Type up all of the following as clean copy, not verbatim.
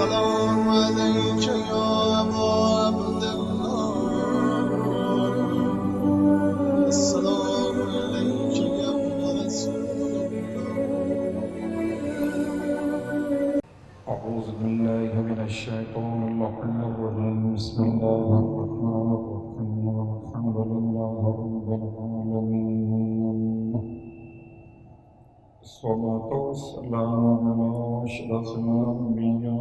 السلام عليك يا أبا عبد الله السلام عليك يا ابن رسول الله أعوذ بالله من الشيطان اللعين الرجيم بسم الله الرحمن الرحيم الحمد لله رب العالمين الصلاة والسلام على أشرف الأنبياء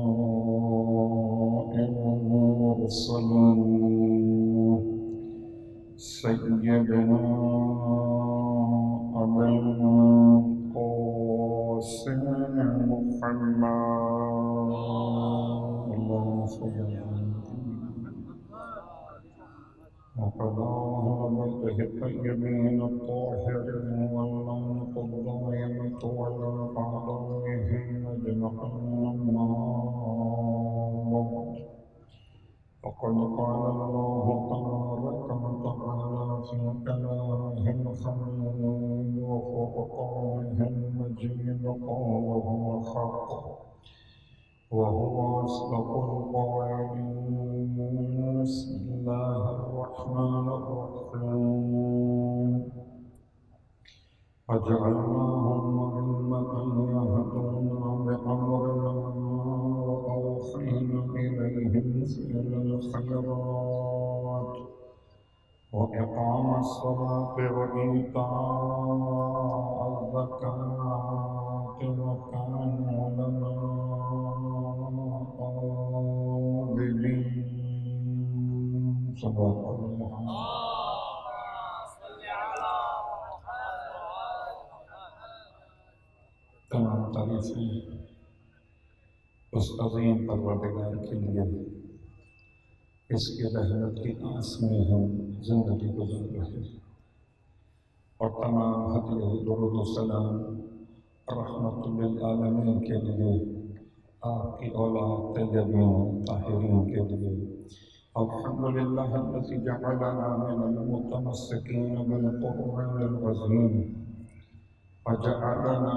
والمرسلين سيدنا أبي القاسم محمد اللهم صل على وعلى آله الطيبين الطاهرين واللعنة الدائمة على أعدائهم أجمعين فقد قال الله تبارك وتعالى في كلامه الحميد وفرقانه المجيد قال هو الحق وهو أصدق القائلين بسم الله الرحمن الرحيم وجعلناهم أئمة يهدون بأمرنا وأوحينا إليهم فعل الخيرات وإقام الصلاة وإيتاء الزكاة وكانوا لنا عابدين صدق الله. تمام تعریفیں اس عظیم پروردگار کے لیے اس کی رحمت کی آس میں ہم زندگی گزار رہے ہیں اور تمام ہدیہ درود و سلام رحمت للعالمین کے لیے آپ کی اولاد طیبین طاہرین کے لیے الحمدللہ الذی جعلنا من المتمسکین بالقرآن العظیم وجعلنا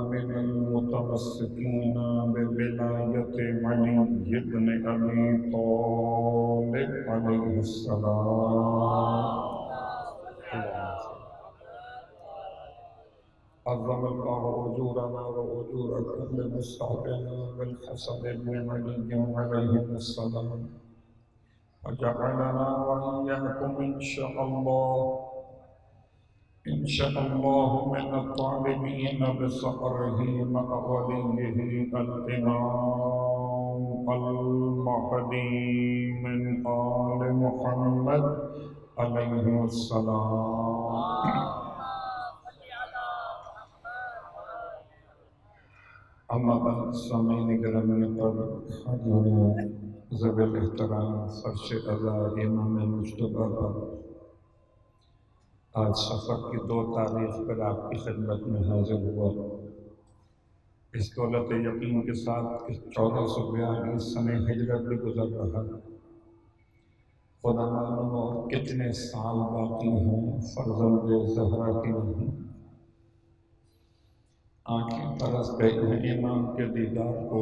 من المتمسكين بولاية علي بن أبي طالب عليه السلام عظم الله أجورنا وأجور كل مصحبنا بالحسن بن علي عليه السلام وجعلنا وإياكم إن شاء الله من الطالبين بصقره مع وليه الإمام المهدي من آل محمد عليه السلام. اما بعد سامعین گرامی پر حاضرین ذوی الاحترام فرش اعلیٰ امام مجتبی پر آج سفر کی 2 تاریخ پر آپ کی خدمت میں حاضر ہوا اس دولت یقین کے ساتھ کہ 1442 سنہ ہجرت بھی گزر رہا خدا معلوم اور کتنے سال باقی ہیں فرزند زہرا کی نہیں آنکھیں ترس گئی ہیں امام کے دیدار کو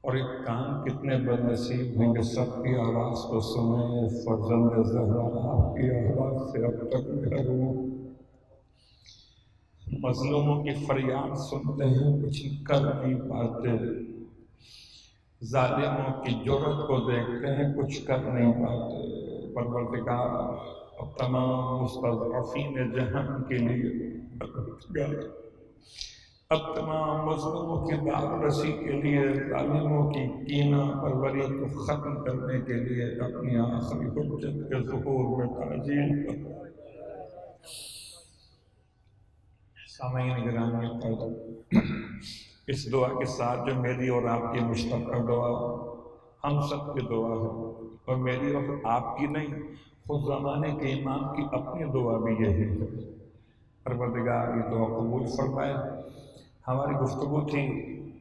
اور ایک کان کتنے بدنصیب ہیں کہ سب کی آواز کو سنیں فرزند زہرا آپ کی آواز سے اب تک محروم مظلوموں کی فریاد سنتے ہیں کچھ کر نہیں پاتے ظالموں کی جرت کو دیکھتے ہیں کچھ کر نہیں پاتے پروردگار اور تمام مستضعفین جہان کے لیے اب تمام مظلوموں کی داد رسی کے لیے ظالموں کی کینہ پروری کو ختم کرنے کے لیے اپنی آخری حجت کے ظہور میں تعجیل کر سامعین گرامی پر اس دعا کے ساتھ جو میری اور آپ کی مشترکہ دعا ہم سب کی دعا ہے اور میری اور آپ کی نہیں خود زمانے کے امام کی اپنی دعا بھی یہی ہے پروردگار یہ دعا قبول فرمائے ہماری گفتگو تھی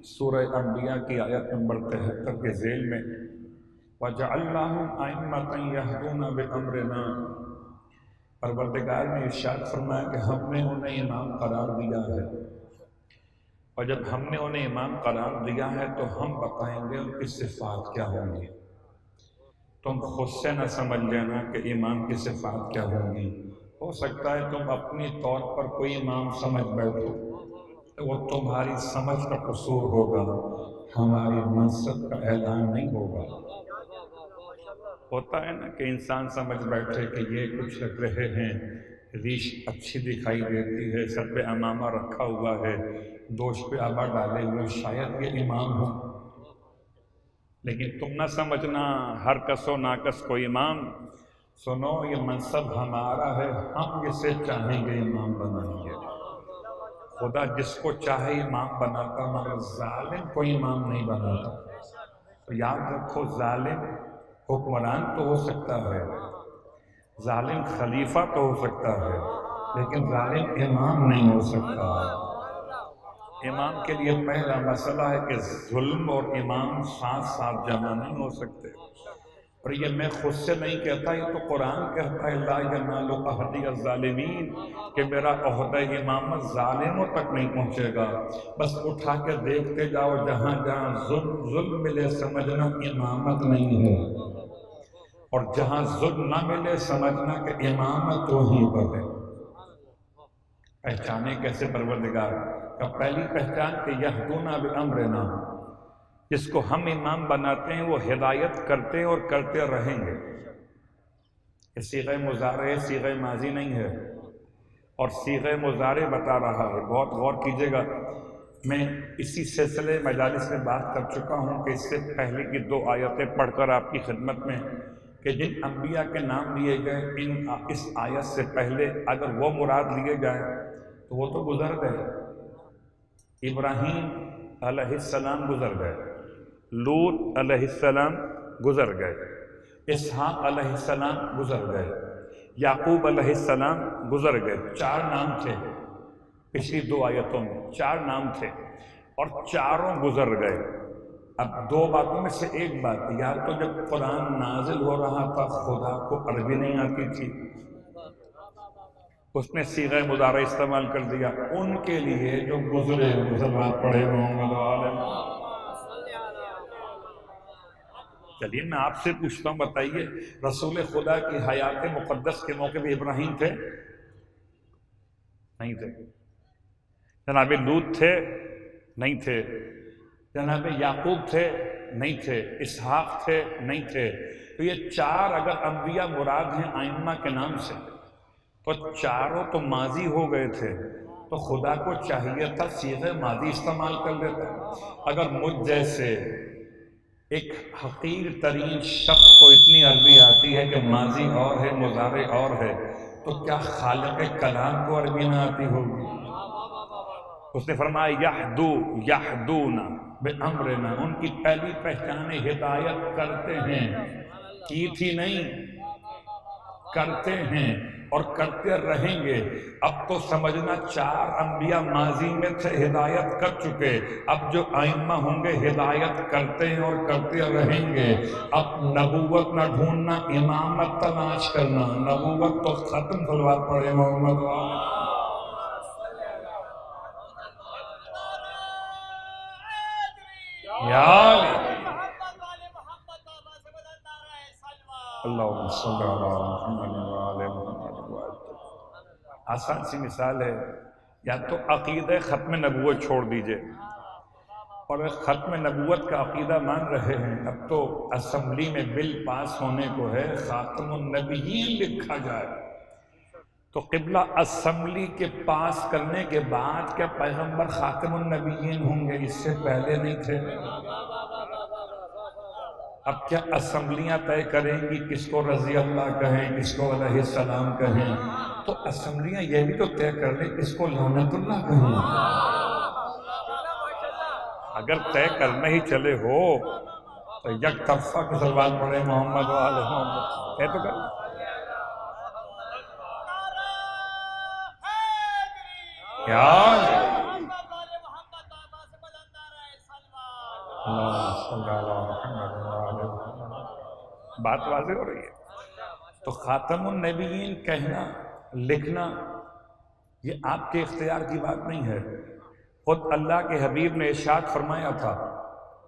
سورہ انبیاء کی آیت نمبر 73 کے ذیل میں وَجَعَلْنَاهُمْ أَئِمَّةً يَهْدُونَ بِأَمْرِنَا پروردگار نے ارشاد فرمایا کہ ہم نے انہیں امام قرار دیا ہے اور جب ہم نے انہیں امام قرار دیا ہے تو ہم بتائیں گے ان کی صفات کیا ہوں گی۔ تم خود سے نہ سمجھ لینا کہ امام کی صفات کیا ہوں گی، ہو سکتا ہے تم اپنی طور پر کوئی امام سمجھ بیٹھو، تو وہ تمہاری سمجھ کا قصور ہوگا، ہماری منصب کا اعلان نہیں ہوگا۔ ہوتا ہے نا کہ انسان سمجھ بیٹھے کہ یہ کچھ لگ رہے ہیں، ریش اچھی دکھائی دیتی ہے، سر پہ امامہ رکھا ہوا ہے، دوش پہ آبا ڈالے ہوئے، شاید یہ امام ہو۔ لیکن تم نہ سمجھنا ہر کس و ناکس کو امام، سنو یہ منصب ہمارا ہے، ہم اسے چاہیں گے امام بنائیں گے۔ خدا جس کو چاہے امام بناتا، مگر ظالم کو امام نہیں بناتا۔ تو یاد رکھو، ظالم حکمران تو ہو سکتا ہے، ظالم خلیفہ تو ہو سکتا ہے، لیکن ظالم امام نہیں ہو سکتا۔ امام کے لیے پہلا مسئلہ ہے کہ ظلم اور امام ساتھ ساتھ جمع نہیں ہو سکتے۔ اور یہ میں خود سے نہیں کہتا، یہ تو قرآن کہتا ہے لا ینال عہدی الظالمین، کہ میرا عہدہ امامت ظالموں تک نہیں پہنچے گا۔ بس اٹھا کے دیکھتے جاؤ، جہاں جہاں ظلم ملے سمجھنا امامت نہیں ہے، اور جہاں ظلم نہ ملے سمجھنا کہ امامت وہیں پر ہے۔ پہچانے کیسے پروردگار کا؟ پہلی پہچان کہ یہدونا بامرنا، جس کو ہم امام بناتے ہیں وہ ہدایت کرتے اور کرتے رہیں گے۔ یہ صیغہ مضارع ہے، صیغہ ماضی نہیں ہے، اور صیغہ مضارع بتا رہا ہے۔ بہت غور کیجئے گا، میں اسی سلسلے مجالس میں بات کر چکا ہوں کہ اس سے پہلے کی 2 آیتیں پڑھ کر آپ کی خدمت میں، کہ جن انبیاء کے نام لیے گئے اس آیت سے پہلے اگر وہ مراد لیے جائیں تو وہ تو گزر گئے۔ ابراہیم علیہ السلام گزر گئے، لوط علیہ السلام گزر گئے، اسحاق علیہ السلام گزر گئے، یعقوب علیہ السلام گزر گئے۔ 4 نام تھے پچھلی 2 آیتوں میں، 4 نام تھے اور چاروں گزر گئے۔ اب 2 باتوں میں سے ایک بات، یا تو جب قرآن نازل ہو رہا تھا خدا کو عربی نہیں آتی تھی، اس نے صیغہ مضارع استعمال کر دیا ان کے لیے جو گزرے، مسلمان پڑھے محمد عالم۔ چلیے میں آپ سے پوچھتا ہوں، بتائیے رسول خدا کی حیات مقدس کے موقع پہ ابراہیم تھے؟ نہیں تھے۔ جناب لوط تھے؟ نہیں تھے۔ جناب یعقوب تھے؟ نہیں تھے۔ اسحاق تھے؟ نہیں تھے۔ تو یہ 4 اگر انبیاء مراد ہیں ائمہ کے نام سے، تو 4 تو ماضی ہو گئے تھے، تو خدا کو چاہیے تھا صیغہ ماضی استعمال کر لیتا۔ اگر مجھ جیسے ایک حقیر ترین شخص کو اتنی عربی آتی ہے کہ ماضی اور ہے مضارع اور ہے، تو کیا خالق کلام کو عربی نہ آتی ہوگی؟ اس نے فرمایا یہدونا بامرنا، ان کی پہلی پہچان ہدایت کرتے ہیں، کی تھی نہیں، کرتے ہیں اور کرتے رہیں گے۔ اب تو سمجھنا 4 انبیاء ماضی میں تھے، ہدایت کر چکے، اب جو ائمہ ہوں گے ہدایت کرتے ہیں اور کرتے رہیں گے۔ اب نبوت نہ ڈھونڈنا، امامت تلاش کرنا۔ نبوت تو ختم، صلوات پڑھے محمد والے۔ اللہم صلی علی محمد وعلی محمد۔ آسان سی مثال ہے، یا تو عقیدہ ختم نبوت چھوڑ دیجئے، اور اگر ختم نبوت کا عقیدہ مان رہے ہیں، اب تو اسمبلی میں بل پاس ہونے کو ہے خاتم النبیین لکھا جائے، تو قبلہ اسمبلی کے پاس کرنے کے بعد کیا پیغمبر خاتم النبیین ہوں گے؟ اس سے پہلے نہیں تھے؟ اب کیا اسمبلیاں طے کریں گی کس کو رضی اللہ کہیں، کس کو علیہ السلام کہیں؟ تو اسمبلیاں یہ بھی تو طے کر لیں کس کو لعنت اللہ کہیں۔ اگر طے کرنے ہی چلے ہو تو یک طرفہ کی صلوات پڑھے محمد و آل محمد، طے تو کر لیں۔ بات واضح ہو رہی ہے؟ تو خاتم النبیین کہنا، لکھنا، یہ آپ کے اختیار کی بات نہیں ہے، خود اللہ کے حبیب نے ارشاد فرمایا تھا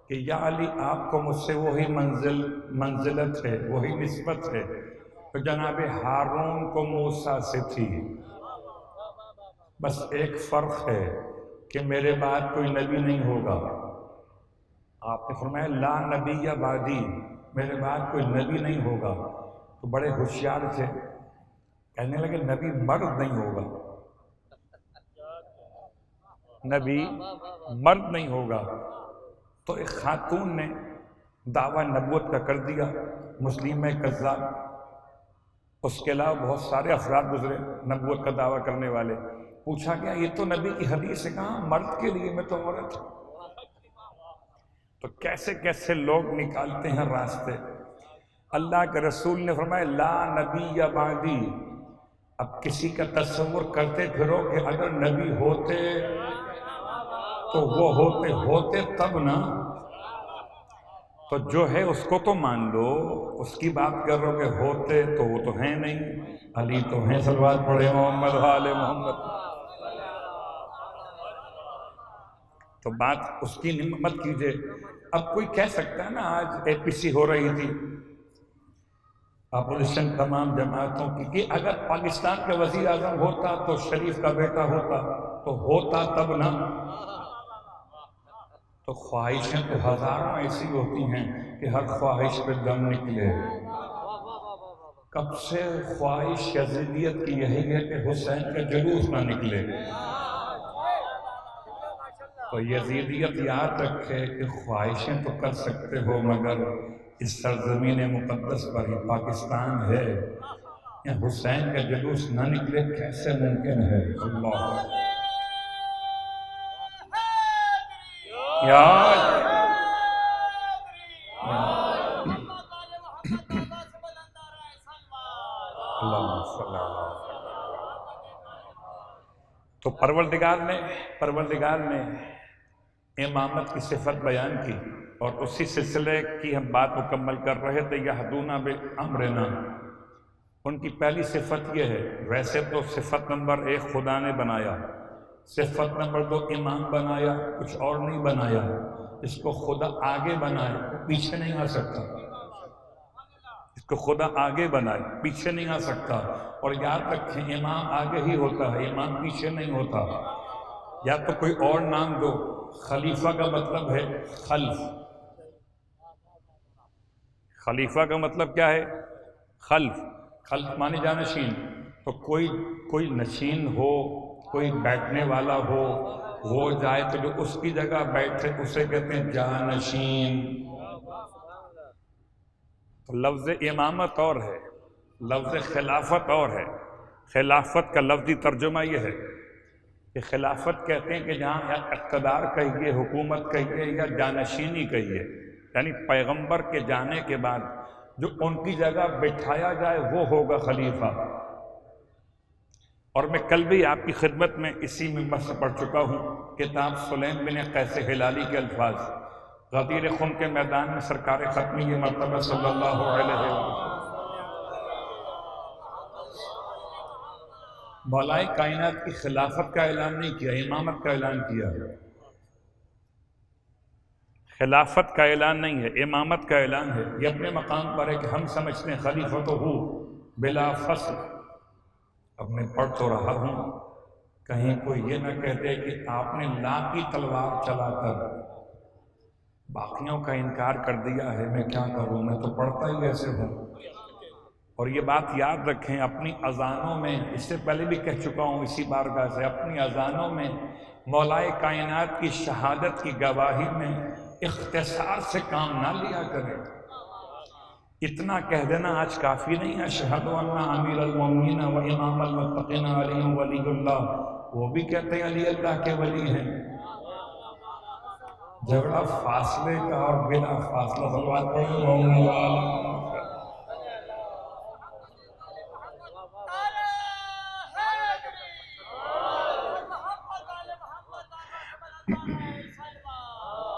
کہ یا علی آپ کو مجھ سے وہی منزلت ہے، وہی نسبت ہے تو جناب ہارون کو موسیٰ سے تھی، بس ایک فرق ہے کہ میرے بعد کوئی نبی نہیں ہوگا۔ آپ نے فرمایا لا نبی بعدی، میرے بعد کوئی نبی نہیں ہوگا۔ تو بڑے ہوشیار تھے، کہنے لگے نبی مرد نہیں ہوگا، نبی مرد نہیں ہوگا۔ تو ایک خاتون نے دعویٰ نبوت کا کر دیا، مسلمہ کذاب، اس کے علاوہ بہت سارے افراد گزرے نبوت کا دعویٰ کرنے والے۔ پوچھا گیا یہ تو نبی کی حدیث ہے، کہاں مرد کے لیے، میں تو عورت ہوں۔ تو کیسے کیسے لوگ نکالتے ہیں راستے۔ اللہ کے رسول نے فرمایا لا نبی بعدی۔ اب کسی کا تصور کرتے پھرو کہ اگر نبی ہوتے تو وہ ہوتے تب نا، تو جو ہے اس کو تو مان لو، اس کی بات کر رہو کہ ہوتے تو وہ تو ہیں نہیں، علی تو ہیں، صلوات پڑھے محمد آل محمد۔ تو بات اس کی مت کیجئے۔ اب کوئی کہہ سکتا ہے نا، آج APC ہو رہی تھی، اپوزیشن تمام جماعتوں کی، کہ اگر پاکستان کا وزیر اعظم ہوتا تو شریف کا بیٹا ہوتا، تو ہوتا تب نا۔ تو خواہشیں تو ہزاروں ایسی ہوتی ہیں کہ ہر خواہش پہ دم نکلے۔ کب سے خواہش یزیدیت کی یہی ہے کہ حسین کا جلوس نہ نکلے۔ تو یزیدیت یاد رکھے کہ خواہشیں تو کر سکتے ہو، مگر اس سرزمین مقدس پر ہی پاکستان ہے، یا حسین کا جلوس نہ نکلے کیسے ممکن ہے؟ اللہ یاد اللہ صلی اللہ علیہ وسلم۔ تو پروردگار نے امامت کی صفت بیان کی، اور اسی سلسلے کی ہم بات مکمل کر رہے تھے۔ یہدون بامرنا، ان کی پہلی صفت یہ ہے، ویسے تو صفت نمبر 1 خدا نے بنایا، صفت نمبر 2 امام بنایا، کچھ اور نہیں بنایا۔ اس کو خدا آگے بنائے، وہ پیچھے نہیں آ سکتا۔ اس کو خدا آگے بنائے، پیچھے نہیں آ سکتا۔ اور یاد رکھیں امام آگے ہی ہوتا ہے، امام پیچھے نہیں ہوتا۔ یا تو کوئی اور نام دو۔ خلیفہ کا مطلب ہے خلف، خلیفہ کا مطلب کیا ہے؟ خلف مانے جانشین۔ تو کوئی نشین ہو، کوئی بیٹھنے والا ہو جائے تو جو اس کی جگہ بیٹھے اسے کہتے ہیں جانشین۔ تو لفظ امامت اور ہے، لفظ خلافت اور ہے۔ خلافت کا لفظی ترجمہ یہ ہے کہ خلافت کہتے ہیں کہ جہاں یا اقتدار کہیے، حکومت کہیے، یا جانشینی کہیے، یعنی پیغمبر کے جانے کے بعد جو ان کی جگہ بٹھایا جائے وہ ہوگا خلیفہ۔ اور میں کل بھی آپ کی خدمت میں اسی منبر سے پڑھ چکا ہوں کتاب سلیم بن قیس ہلالی کے الفاظ، غدیر خون کے میدان میں سرکار ختمی یہ مرتبہ صلی اللہ علیہ وسلم مولائے کائنات کی خلافت کا اعلان نہیں کیا، امامت کا اعلان کیا ہے۔ خلافت کا اعلان نہیں ہے، امامت کا اعلان ہے۔ یہ اپنے مقام پر ہے کہ ہم سمجھتے ہیں خلیفۃ ہو بلا فصل۔ اب میں پڑھ تو رہا ہوں، کہیں کوئی یہ نہ کہہ دے کہ آپ نے لا کی تلوار چلا کر باقیوں کا انکار کر دیا ہے، میں کیا کروں، میں تو پڑھتا ہی ایسے ہوں۔ اور یہ بات یاد رکھیں، اپنی اذانوں میں، اس سے پہلے بھی کہہ چکا ہوں اسی بارگاہ سے، اپنی اذانوں میں مولائے کائنات کی شہادت کی گواہی میں اختصار سے کام نہ لیا کریں۔ اتنا کہہ دینا آج کافی نہیں ہے، اشہد ان امیر المومنین و امام المتقین علی ولی اللہ، وہ بھی کہتے ہیں علی اللہ کے ولی ہیں۔ جھگڑا فاصلے کا اور بلا فاصلہ، صلوات پڑھیں محمد والا۔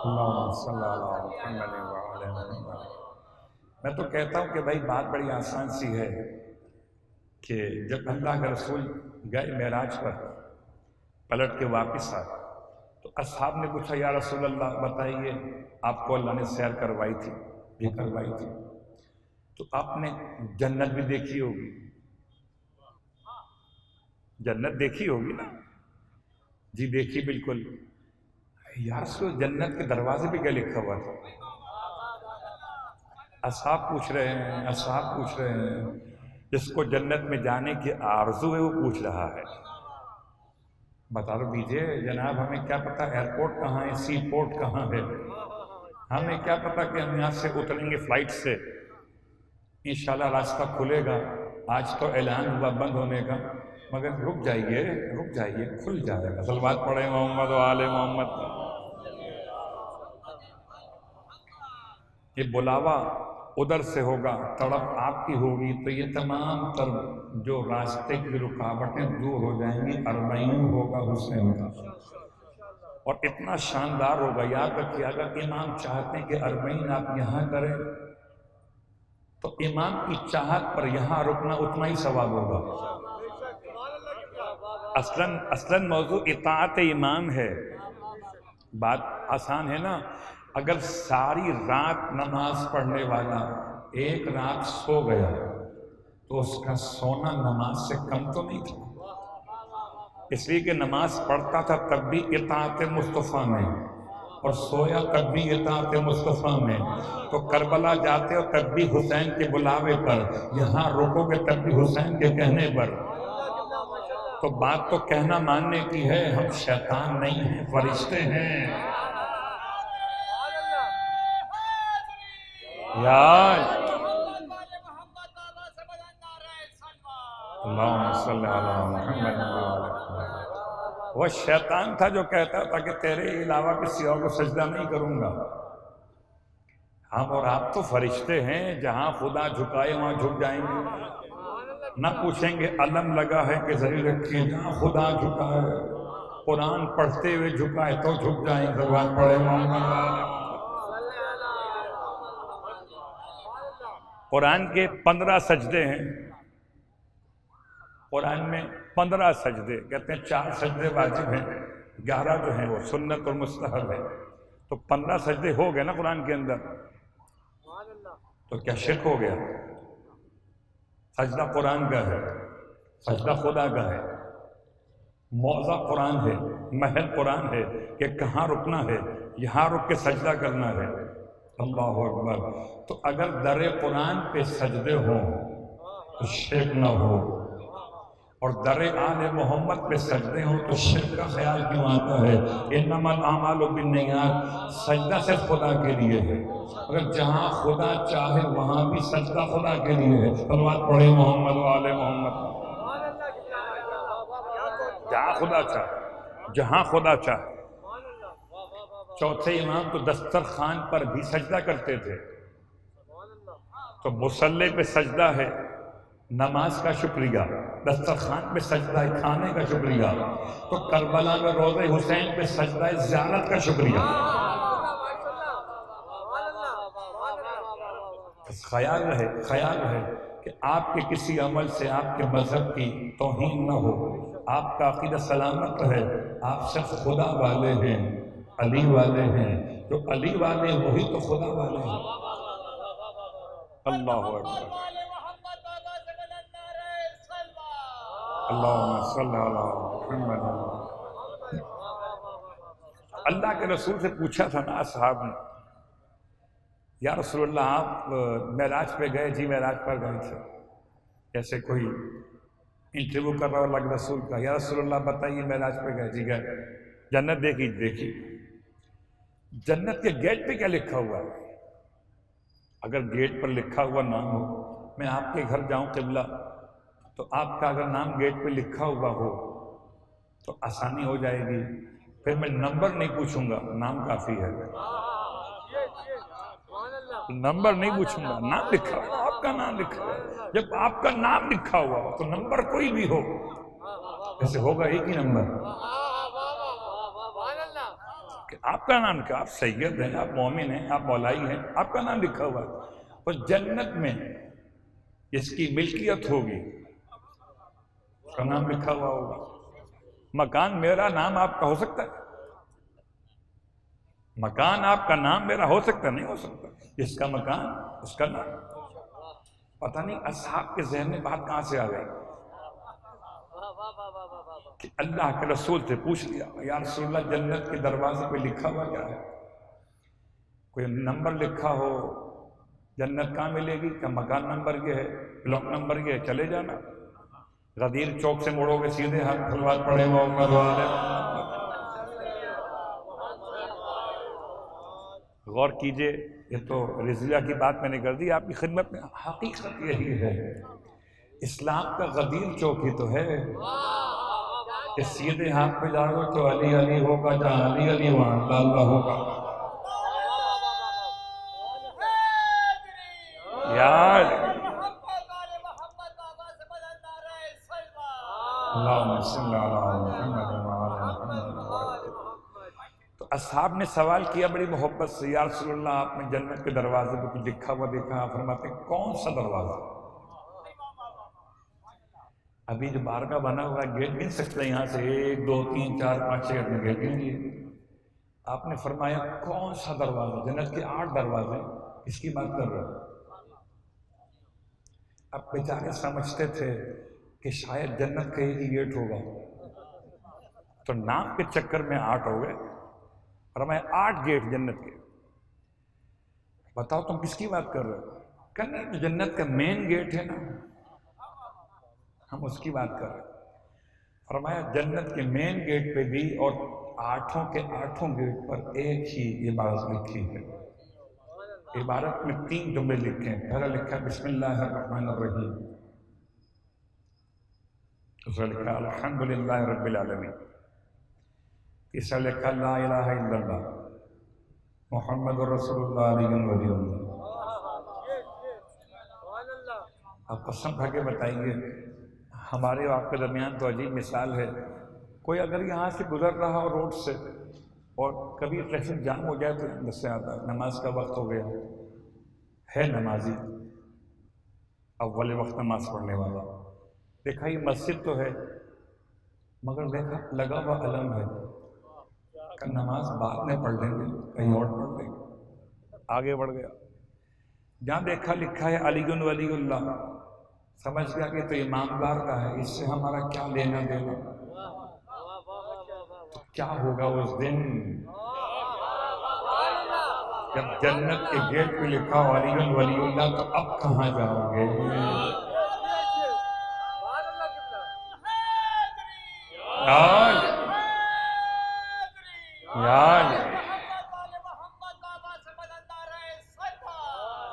اللہم صلی اللہ محمد وعلی محمد۔ میں تو کہتا ہوں کہ بھائی بات بڑی آسان سی ہے کہ جب اللہ کے رسول گئے معراج پر، پلٹ کے واپس آئے تو اصحاب نے پوچھا یا رسول اللہ بتائیے آپ کو اللہ نے سیر کروائی تھی، یہ کروائی تھی، تو آپ نے جنت بھی دیکھی ہوگی، جنت دیکھی ہوگی نا؟ جی دیکھی بالکل۔ یا رسول جنت کے دروازے پہ کیا لکھا ہوا تھا؟ اصحاب پوچھ رہے ہیں، اصحاب پوچھ رہے ہیں، جس کو جنت میں جانے کی آرزو ہے وہ پوچھ رہا ہے۔ بتا دو دیجئے جناب، ہمیں کیا پتہ ایئرپورٹ کہاں ہے، سی پورٹ کہاں ہے، ہمیں کیا پتہ کہ ہم یہاں سے اتریں گے فلائٹ سے، انشاءاللہ راستہ کھلے گا، آج تو اعلان ہوا بند ہونے کا، مگر رک جائیے کھل جائے گا۔ صلوات پڑھیں محمد و آل محمد۔ یہ بلاوا ادھر سے ہوگا، تڑپ آپ کی ہوگی، تو یہ تمام تر جو راستے کی رکاوٹیں دور ہو جائیں گی، 40 ہوگا حسین کا، اور اتنا شاندار ہوگا۔ یاد رکھیے اگر امام چاہتے ہیں کہ 40 آپ یہاں کریں تو امام کی چاہت پر یہاں رکنا اتنا ہی ثواب ہوگا۔ اصلاً موضوع اطاعت امام ہے، بات آسان ہے نا۔ اگر ساری رات نماز پڑھنے والا ایک رات سو گیا تو اس کا سونا نماز سے کم تو نہیں تھا، اس لیے کہ نماز پڑھتا تھا تب بھی اطاعت مصطفیٰ میں، اور سویا تب بھی اطاعت مصطفیٰ میں۔ تو کربلا جاتے ہو تب بھی حسین کے بلاوے پر، یہاں رکو گے تب بھی حسین کے کہنے پر۔ تو بات تو کہنا ماننے کی ہے، ہم شیطان نہیں ہیں، فرشتے ہیں۔ اللہم صلی علی محمد۔ وہ شیطان تھا جو کہتا تھا کہ تیرے علاوہ کسی اور کو سجدہ نہیں کروں گا۔ ہم اور آپ تو فرشتے ہیں، جہاں خدا جھکائے وہاں جھک جائیں گے، نہ پوچھیں گے علم لگا ہے کہ ذریع رکھیے، جہاں خدا جھکائے، قرآن پڑھتے ہوئے جھکائے تو جھک جائیں گے۔ صلوات پڑھے محمد۔ قرآن کے 15 سجدے ہیں، قرآن میں 15 سجدے، کہتے ہیں 4 سجدے واجب ہیں، 11 جو ہیں وہ سنت اور مستحب ہے، تو 15 سجدے ہو گئے نا قرآن کے اندر۔ تو کیا شرک ہو گیا؟ سجدہ قرآن کا ہے، سجدہ خدا کا ہے، موضع قرآن ہے، محل قرآن ہے کہ کہاں رکنا ہے، یہاں رک کے سجدہ کرنا ہے۔ اللہ اکبر۔ تو اگر در قرآن پہ سجدے ہوں تو شرک نہ ہو، اور در آل محمد پہ سجدے ہوں تو شرک کا خیال کیوں آتا ہے؟ انما الاعمال بالنیات، سجدہ صرف خدا کے لیے ہے، اگر جہاں خدا چاہے وہاں بھی سجدہ خدا کے لیے ہے۔ صلوات پڑھے محمد و آل محمد۔ جہاں خدا چاہے، جہاں خدا چاہے۔ چوتھے امام تو دسترخوان پر بھی سجدہ کرتے تھے، تو مصلی پہ سجدہ ہے نماز کا شکریہ، دسترخوان پہ سجدہ ہے کھانے کا شکریہ، تو کربلا میں روضہ حسین پہ سجدہ ہے زیارت کا شکریہ۔ خیال رہے کہ آپ کے کسی عمل سے آپ کے مذہب کی توہین نہ ہو، آپ کا عقیدہ سلامت رہے، آپ صرف خدا والے ہیں، علی والے ہیں، جو علی والے وہی تو خدا والے ہیں۔ اللہ اکبر۔ اللہم صلی علی محمد۔ اللہ کے رسول سے پوچھا تھا نا صاحب نے، یا رسول اللہ آپ معراج پہ گئے؟ جی معراج پر گئے تھے۔ جیسے کوئی انٹرویو کر رہا ہو اللہ کے رسول کا، یا رسول اللہ بتائیے معراج پہ گئے؟ جی گئے۔ جنت دیکھی۔ جنت کے گیٹ پہ کیا لکھا ہوا ہے؟ اگر گیٹ پر لکھا ہوا نام ہو، میں آپ کے گھر جاؤں قبلہ، تو آپ کا اگر نام گیٹ پہ لکھا ہوا ہو تو آسانی ہو جائے گی، پھر میں نمبر نہیں پوچھوں گا، نام کافی ہے، نمبر نہیں پوچھوں گا، نام لکھا ہوا، آپ کا نام لکھا ہوا۔ جب آپ کا نام لکھا ہوا ہو تو نمبر کوئی بھی ہو، ایسے ہوگا ایک ہی نمبر کہ آپ کا نام لکھا، آپ سید ہیں، آپ مومن ہیں، آپ مولائی ہیں، آپ کا نام لکھا ہوا ہے۔ اور جنت میں جس کی ملکیت ہوگی اس کا نام لکھا ہوا ہوگا۔ مکان میرا، نام آپ کا ہو سکتا ہے؟ مکان آپ کا نام میرا ہو سکتا نہیں ہو سکتا، جس کا مکان اس کا نام۔ پتہ نہیں اصحاب کے ذہن میں بات کہاں سے آ گئی کہ اللہ کے رسول سے پوچھ لیا یا رسول اللہ جنت کے دروازے پہ لکھا ہوا کیا ہے؟ کوئی نمبر لکھا ہو، جنت کہاں ملے گی؟ کہ مکان نمبر یہ ہے، بلاک نمبر یہ ہے، چلے جانا۔ غدیر چوک سے مڑو گے سیدھے ہاتھ خلوات پڑے ہوا عمر والے۔ غور کیجئے، یہ تو رضویہ کی بات میں نے کر دی آپ کی خدمت میں، حقیقت یہی ہے۔ اسلام کا غدیر چوک ہی تو ہے کہ سیدھے ہاتھ پہ جاؤ تو علی علی ہوگا، جہاں علی علی وہاں اللہ اللہ ہوگا۔ یار اللہم صلی علی محمد وعلی محمد۔ تو اصحاب نے سوال کیا بڑی محبت سے، یا رسول اللہ آپ نے جنت کے دروازے پہ کچھ لکھا ہوا دیکھا؟ آپ فرماتے ہیں کون سا دروازہ؟ ابھی جو بارگاہ بنا ہوا ہے گیٹ گن سکتے ہیں، یہاں سے 1 2 3 4 5 6 میں گیٹ گن لیے۔ آپ نے فرمایا کون سا دروازہ؟ جنت کے 8 دروازے، اس کی بات کر رہے ہیں۔ اب بیچارے سمجھتے تھے کہ شاید جنت کا ہی گیٹ ہوگا، تو نام کے چکر میں 8 ہو گئے، اور میں 8 گیٹ جنت کے۔ بتاؤ تم کس کی بات کر رہے ہو؟ کہ نہیں، جنت کا مین گیٹ ہے نا، ہم اس کی بات کر رہے ہیں۔ فرمایا جنت کے مین گیٹ پہ بھی اور 8 کے 8 گیٹ پر ایک ہی عبارت لکھی ہے۔ عبارت میں 3 جملے لکھے ہیں۔ پہلا لکھا ہے بسم اللہ الرحمن الرحیم، دوسرا لکھا الحمدللہ رب العالمین، تیسرا لکھا لا الہ الا اللہ محمد رسول اللہ علیہ ولی اللہ۔ آپ قسم کھا کے بتائیے، ہمارے اور آپ کے درمیان تو عجیب مثال ہے۔ کوئی اگر یہاں سے گزر رہا ہو روڈ سے اور کبھی ٹریفک جام ہو جائے تو اندر سے آتا ہے نماز کا وقت ہو گیا ہے، نمازی اول وقت نماز پڑھنے والا، دیکھا یہ مسجد تو ہے مگر دیکھا لگا ہوا علم ہے کہ نماز بعد میں پڑھ لیں گے، کہیں اور پڑھ لیں گے، آگے بڑھ گیا۔ جہاں دیکھا لکھا ہے علی ولی اللہ، سمجھ گیا کہ تو ایماندار کا ہے، اس سے ہمارا کیا لینا دینا۔ کیا ہوگا اس دن جب جنت کے گیٹ پہ لکھا ہو علی ولی اللہ، تو اب کہاں جاؤ گے؟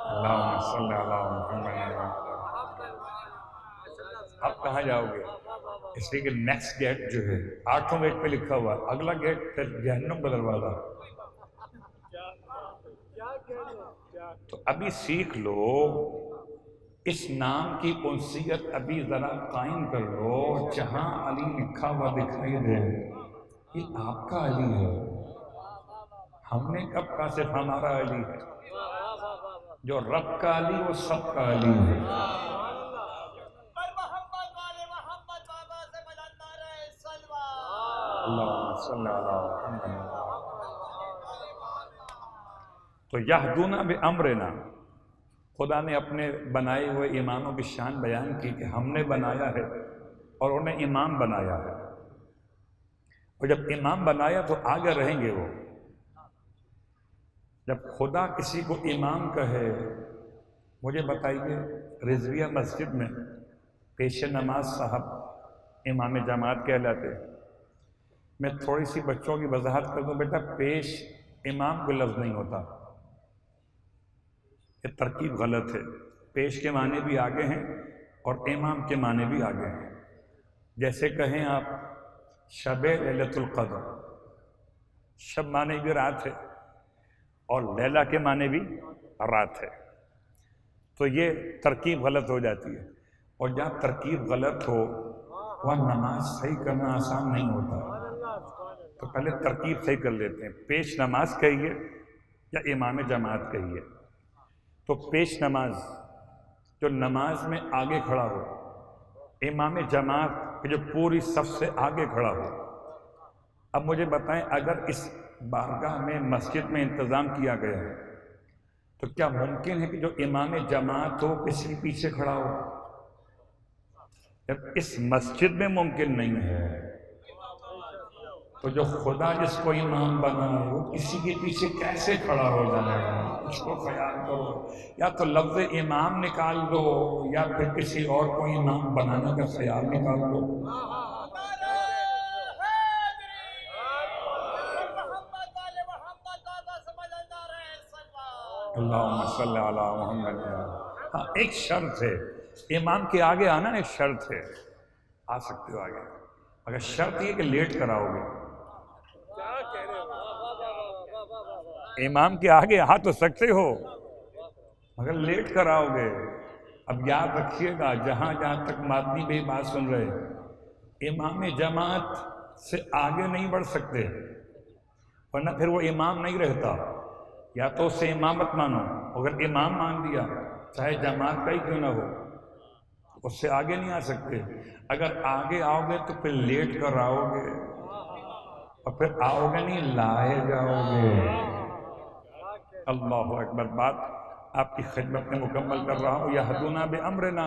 اللہم صلی علی محمد۔ اب کہاں جاؤ گے؟ اس لیے کہ نیکسٹ گیٹ جو ہے 8 گیٹ پہ لکھا ہوا، اگلا گیٹ پھر جہنم کا دروازہ۔ تو ابھی سیکھ لو، اس نام کی انسیت ابھی ذرا قائم کر لو۔ جہاں علی لکھا ہوا دکھائی دے یہ آپ کا علی ہے، ہم نے کب کہا صرف ہمارا علی ہے؟ جو رب کا علی وہ سب کا علی ہے۔ اللہم صلی علی محمد۔ تو یہدون بامرنا، خدا نے اپنے بنائے ہوئے ایمانوں کی شان بیان کی کہ ہم نے بنایا ہے اور انہیں امام بنایا ہے، اور جب امام بنایا تو آگے رہیں گے وہ۔ جب خدا کسی کو امام کہے، مجھے بتائیے رضویہ مسجد میں پیش نماز صاحب امام جماعت کہلاتے۔ میں تھوڑی سی بچوں کی وضاحت کر دوں، بیٹا پیش امام کو لفظ نہیں ہوتا، یہ ترکیب غلط ہے۔ پیش کے معنی بھی آگے ہیں اور امام کے معنی بھی آگے ہیں۔ جیسے کہیں آپ شب لیلۃ القدر، شب معنی بھی رات ہے اور لیلہ کے معنی بھی رات ہے، تو یہ ترکیب غلط ہو جاتی ہے، اور جہاں ترکیب غلط ہو وہاں نماز صحیح کرنا آسان نہیں ہوتا، تو پہلے ترکیب صحیح کر لیتے ہیں۔ پیش نماز کہیے یا امام جماعت کہیے۔ تو پیش نماز جو نماز میں آگے کھڑا ہو، امام جماعت جو پوری صف سے آگے کھڑا ہو۔ اب مجھے بتائیں اگر اس بارگاہ میں مسجد میں انتظام کیا گیا ہے، تو کیا ممکن ہے کہ جو امام جماعت ہو کسی پیچھے کھڑا ہو؟ جب اس مسجد میں ممکن نہیں ہے تو جو خدا جس کو امام بنا ہے وہ کسی کے پیچھے کیسے کھڑا ہو جائے گا؟ اس کو خیال کرو، یا تو لفظ امام نکال دو یا پھر کسی اور کو امام بنانے کا خیال نکال دو۔ اللہم صلی علی محمد۔ ہاں ایک شرط ہے، امام کے آگے آنا ایک شرط ہے، آ سکتے ہو آگے، اگر شرط یہ کہ لیٹ کراؤ گے۔ امام کے آگے آ تو سکتے ہو مگر لیٹ کراؤ گے۔ اب یاد رکھیے گا، جہاں تک مادنی بھی بات سن رہے، امام جماعت سے آگے نہیں بڑھ سکتے ورنہ پھر وہ امام نہیں رہتا، یا تو اسے امامت مانو، اگر امام مان دیا چاہے جماعت کا ہی کیوں نہ ہو اس سے آگے نہیں آ سکتے۔ اگر آگے آؤ گے تو پھر لیٹ کر آؤ گے اور پھر آؤ گے نہیں لائے جاؤ گے۔ اللہ اکبر۔ بات آپ کی خدمت میں مکمل کر رہا ہوں۔ یہدونا بامرنا،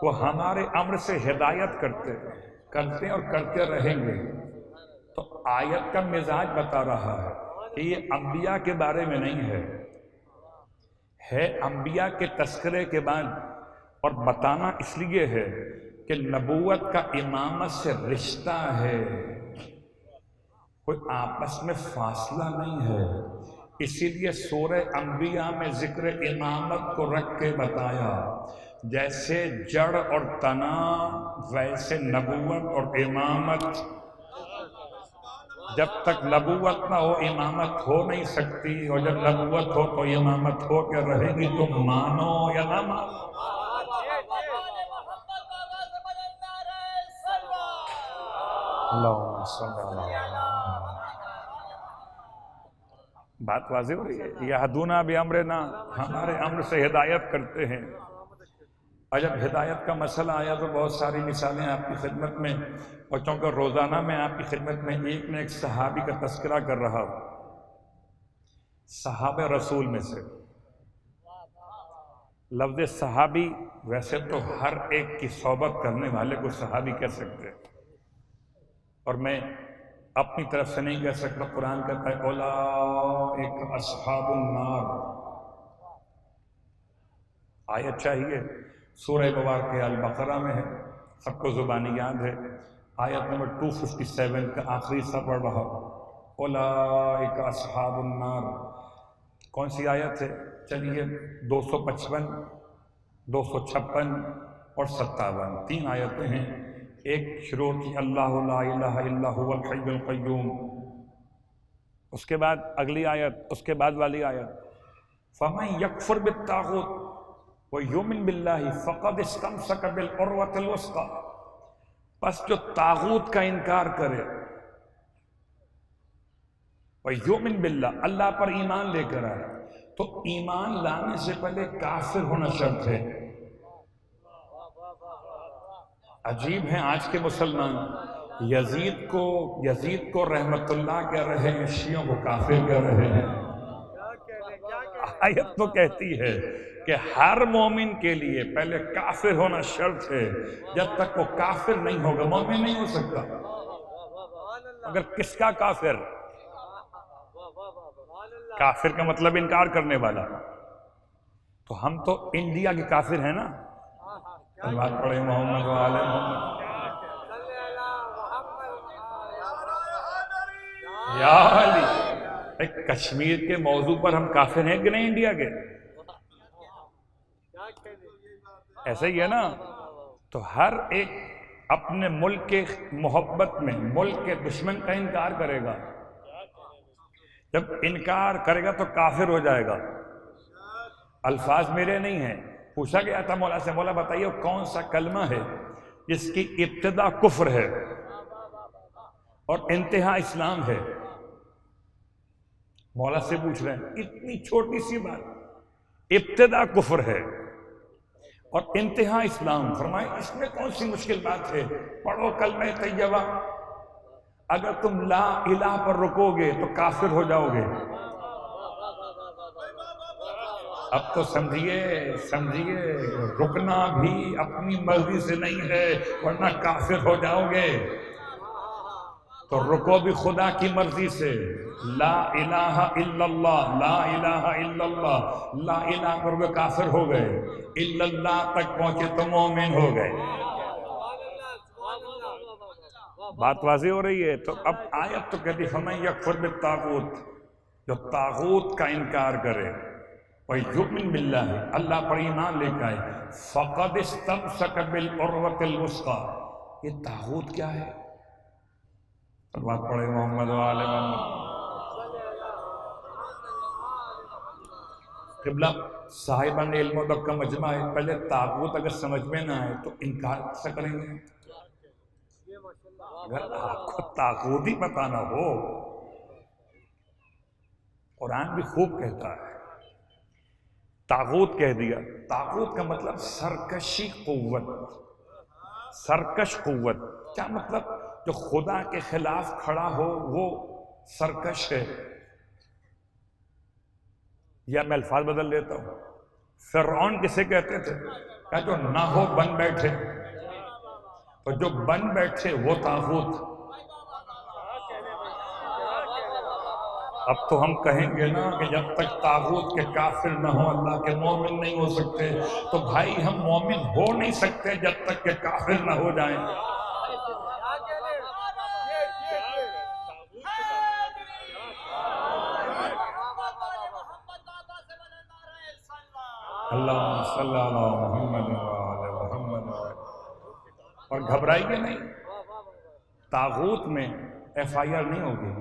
وہ ہمارے امر سے ہدایت کرتے اور کرتے رہیں گے۔ تو آیت کا مزاج بتا رہا ہے کہ یہ انبیاء کے بارے میں نہیں ہے انبیاء کے تذکرے کے بعد، اور بتانا اس لیے ہے کہ نبوت کا امامت سے رشتہ ہے، کوئی آپس میں فاصلہ نہیں ہے، اسی لیے سورہ انبیاء میں ذکر امامت کو رکھ کے بتایا، جیسے جڑ اور تنا ویسے نبوت اور امامت، جب تک نبوت نہ ہو امامت ہو نہیں سکتی، اور جب نبوت ہو تو امامت ہو کے رہے گی، تم مانو یا نہ مانو۔ اللہم صلی اللہ علیہ وسلم۔ بات واضح ہو رہی ہے؟ یہدونا بامرنا، ہمارے امر سے ہدایت کرتے ہیں۔ اور جب ہدایت کا مسئلہ آیا تو بہت ساری مثالیں آپ کی خدمت میں، اور چونکہ روزانہ میں آپ کی خدمت میں ایک نہ ایک صحابی کا تذکرہ کر رہا ہوں، صحابہ رسول میں سے۔ لفظ صحابی ویسے تو ہر ایک کی صحبت کرنے والے کو صحابی کہہ سکتے، اور میں اپنی طرف سے نہیں کہہ سکتا، قرآن کہتا ہے اولئک اصحاب النار۔ آیت چاہیے، سورہ مبارکہ البقرہ میں ہے، سب کو زبانی یاد ہے، آیت نمبر 257 کا آخری حصہ پڑھ رہا ہوں، اولئک اصحاب النار۔ کون سی آیت ہے؟ چلیے 255، 256 اور 57، تین آیتیں ہیں۔ ایک شروع کی اللہ لا الہ الا هو الحی القیوم، اس کے بعد اگلی آیت، اس کے بعد والی آیت، فمن یکفر بالطاغوت ویؤمن باللہ فقد استمسک بالعروۃ الوثقی، پس جو طاغوت کا انکار کرے ویؤمن باللہ، اللہ پر ایمان لے کر آئے، تو ایمان لانے سے پہلے کافر ہونا شرط ہے۔ عجیب ہیں آج کے مسلمان، یزید کو رحمت اللہ کہہ رہے ہیں، شیعوں کو کافر کہہ رہے ہیں۔ آیت تو کہتی ہے کہ ہر مومن کے لیے پہلے کافر ہونا شرط ہے، جب تک وہ کافر نہیں ہوگا مومن نہیں ہو سکتا۔ مگر کس کا کافر؟ کافر کا مطلب انکار کرنے والا، تو ہم تو انڈیا کے کافر ہیں نا۔ بات پڑھے محمد و آل محمد، یا علی۔ کشمیر کے موضوع پر ہم کافر ہیں کہ نہیں انڈیا کے؟ ایسا ہی ہے نا۔ تو ہر ایک اپنے ملک کے محبت میں ملک کے دشمن کا انکار کرے گا، جب انکار کرے گا تو کافر ہو جائے گا۔ الفاظ میرے نہیں ہیں، پوچھا گیا تھا مولا سے، مولا بتائیے کون سا کلمہ ہے جس کی ابتدا کفر ہے اور انتہا اسلام ہے؟ مولا سے پوچھ رہے ہیں، اتنی چھوٹی سی بات، ابتدا کفر ہے اور انتہا اسلام، فرمائے اس میں کون سی مشکل بات ہے؟ پڑھو کلمہ طیبہ، اگر تم لا الہ پر رکو گے تو کافر ہو جاؤ گے. اب تو سمجھیے رکنا بھی اپنی مرضی سے نہیں ہے ورنہ کافر ہو جاؤ گے. تو رکو بھی خدا کی مرضی سے. لا الہ الا اللہ، لا الہ الا اللہ، لا الہ پر وہ کافر ہو گئے، الا اللہ تک پہنچے تو مومن ہو گئے. بات واضح ہو رہی ہے؟ تو اب آیت تو کہتی فَمَن یکفر بالطاغوت، جو طاغوت کا انکار کرے، وَیُؤْمِن بِاللَّهِ، اللہ پر ایمان لے کے آئے، فَقَدِ اسْتَمْسَكَ بِالْعُرْوَةِ الْوُثْقَىٰ. یہ طاغوت کیا ہے؟ بات پڑھے محمد و آل محمد. قبلہ صاحبان علم و دق کا مجمع ہے. پہلے طاغوت اگر سمجھ میں نہ آئے تو انکار سے کریں گے. اگر آپ کو طاغوت ہی پتہ نہ ہو، قرآن بھی خوب کہتا ہے طاغوت کہہ دیا. طاغوت کا مطلب سرکشی قوت، سرکش قوت. کیا مطلب؟ جو خدا کے خلاف کھڑا ہو وہ سرکش ہے. یا میں الفاظ بدل لیتا ہوں. فرعون کسے کہتے تھے؟ کہ جو نہ ہو بن بیٹھے. تو جو بن بیٹھے وہ طاغوت. اب تو ہم کہیں گے نا کہ جب تک طاغوت کے کافر نہ ہو اللہ کے مومن نہیں ہو سکتے. تو بھائی ہم مومن ہو نہیں سکتے جب تک کہ کافر نہ ہو جائیں. اللہ صلی اللہ محمد وآل محمد. اور گھبرائیے نہیں، طاغوت میں ایف آئی آر نہیں ہوگی.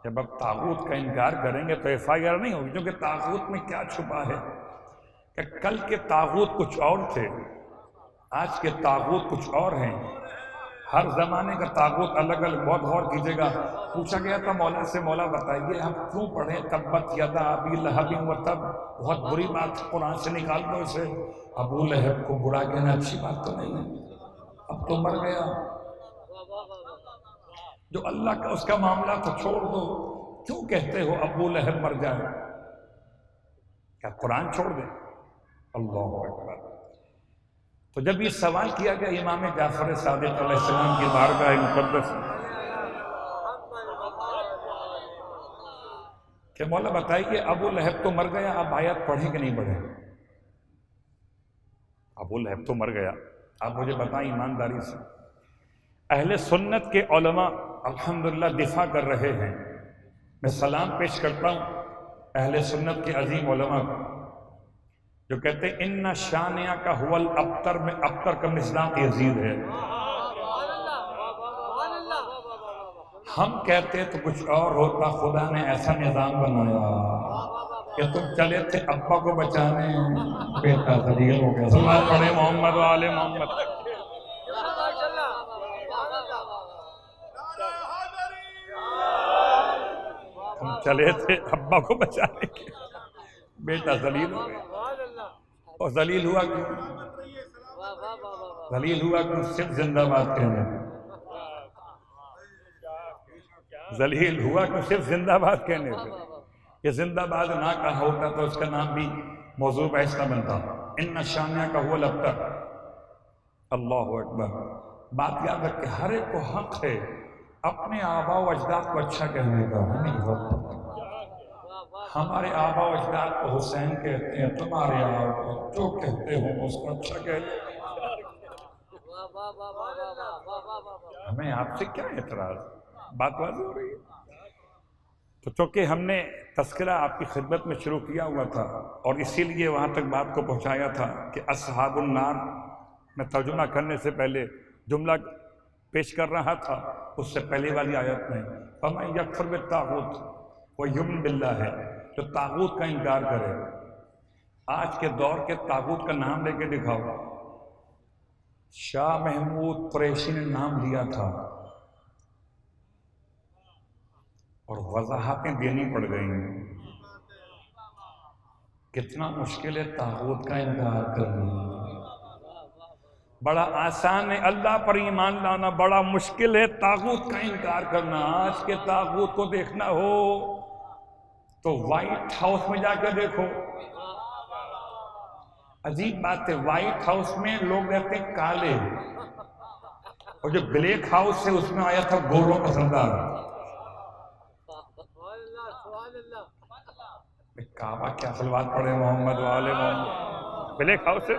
جب آپ طاغوت کا انکار کریں گے تو ایف آئی آر نہیں ہوگی، کیونکہ طاغوت میں کیا چھپا ہے کہ کل کے طاغوت کچھ اور تھے، آج کے طاغوت کچھ اور ہیں. ہر زمانے کا طاغوت الگ الگ. بہت غور کیجیے گا. پوچھا گیا تھا مولا سے، مولا بتائیے ہم کیوں پڑھیں تبت یدا ابی لہب وتب؟ بہت بری بات قرآن سے نکال دو اسے. ابو لہب کو برا کہنا اچھی بات تو نہیں ہے، اب تو مر گیا. جو اللہ کا اس کا معاملہ تو چھوڑ دو، کیوں کہتے ہو ابو لہب مر جائے؟ کیا قرآن چھوڑ دیں؟ اللہ اکبر. تو جب یہ سوال کیا گیا امام جعفر صادق علیہ السلام کی بارگاہ مقدس کہ مولا بتائیے ابو لہب تو مر گیا، اب آیت پڑھیں کہ نہیں پڑھیں؟ ابو لہب تو مر گیا. آپ مجھے بتائیں ایمانداری سے، اہل سنت کے علماء الحمدللہ دفاع کر رہے ہیں. میں سلام پیش کرتا ہوں اہل سنت کے عظیم علماء کو جو کہتے ہیں ان شانیہ کا هو الابتر، میں ابتر کا مصداق یزید ہے. ہم کہتے تو کچھ اور ہوتا. خدا نے ایسا نظام بنایا کہ تم چلے تھے ابا کو بچانے، بیٹا ذلیل ہو گیا. صلوات پڑھے محمد و آل محمد. ہم چلے تھے ابا کو بچانے کے، بیٹا ذلیل ہو گیا. اور ذلیل ہوا کیوں؟ ذلیل ہوا کیوں؟ صرف زندہ باد کہنے پہ. ذلیل ہوا کیوں؟ صرف زندہ باد کہنے پہ. یہ زندہ باد نہ کہا ہوتا تو اس کا نام بھی موضوع بحث نہ بنتا. ان شانیہ کا هو الابتر. اللہ اکبر. بات یاد رکھ کہ ہر ایک کو حق ہے اپنے آباء و اجداد کو اچھا کہنے کا. ہمارے آباء و اجداد کو حسین کہتے ہیں، تمہارے آباء جو کہتے ہو اس کو اچھا کہتے ہیں. ہمیں آپ سے کیا اعتراض؟ بات واضح ہو رہی ہے. تو چونکہ ہم نے تذکرہ آپ کی خدمت میں شروع کیا ہوا تھا اور اسی لیے وہاں تک بات کو پہنچایا تھا کہ اصحاب النار میں ترجمہ کرنے سے پہلے جملہ پیش کر رہا تھا. اس سے پہلے والی آیت میں فَمَن یکفر بالطاغوت وَیُؤْمِن بِاللَّہِ ہے، جو طاغوت کا انکار کرے. آج کے دور کے طاغوت کا نام لے کے دکھاؤ. شاہ محمود قریشی نے نام لیا تھا اور وضاحتیں دینی پڑ گئی. کتنا مشکل ہے طاغوت کا انکار کرنا. بڑا آسان ہے اللہ پر ایمان لانا، بڑا مشکل ہے طاغوت کا انکار کرنا۔ آج کے طاغوت کو دیکھنا ہو تو وائٹ ہاؤس میں جا کے دیکھو، عجیب بات ہے، وائٹ ہاؤس میں لوگ رہتے ہیں کالے، اور جو بلیک ہاؤس ہے اس میں آیا تھا گوروں کا سردار۔ کعبہ کیا صلوات پڑھے محمد وآل محمد۔ بلیک ہاؤس ہے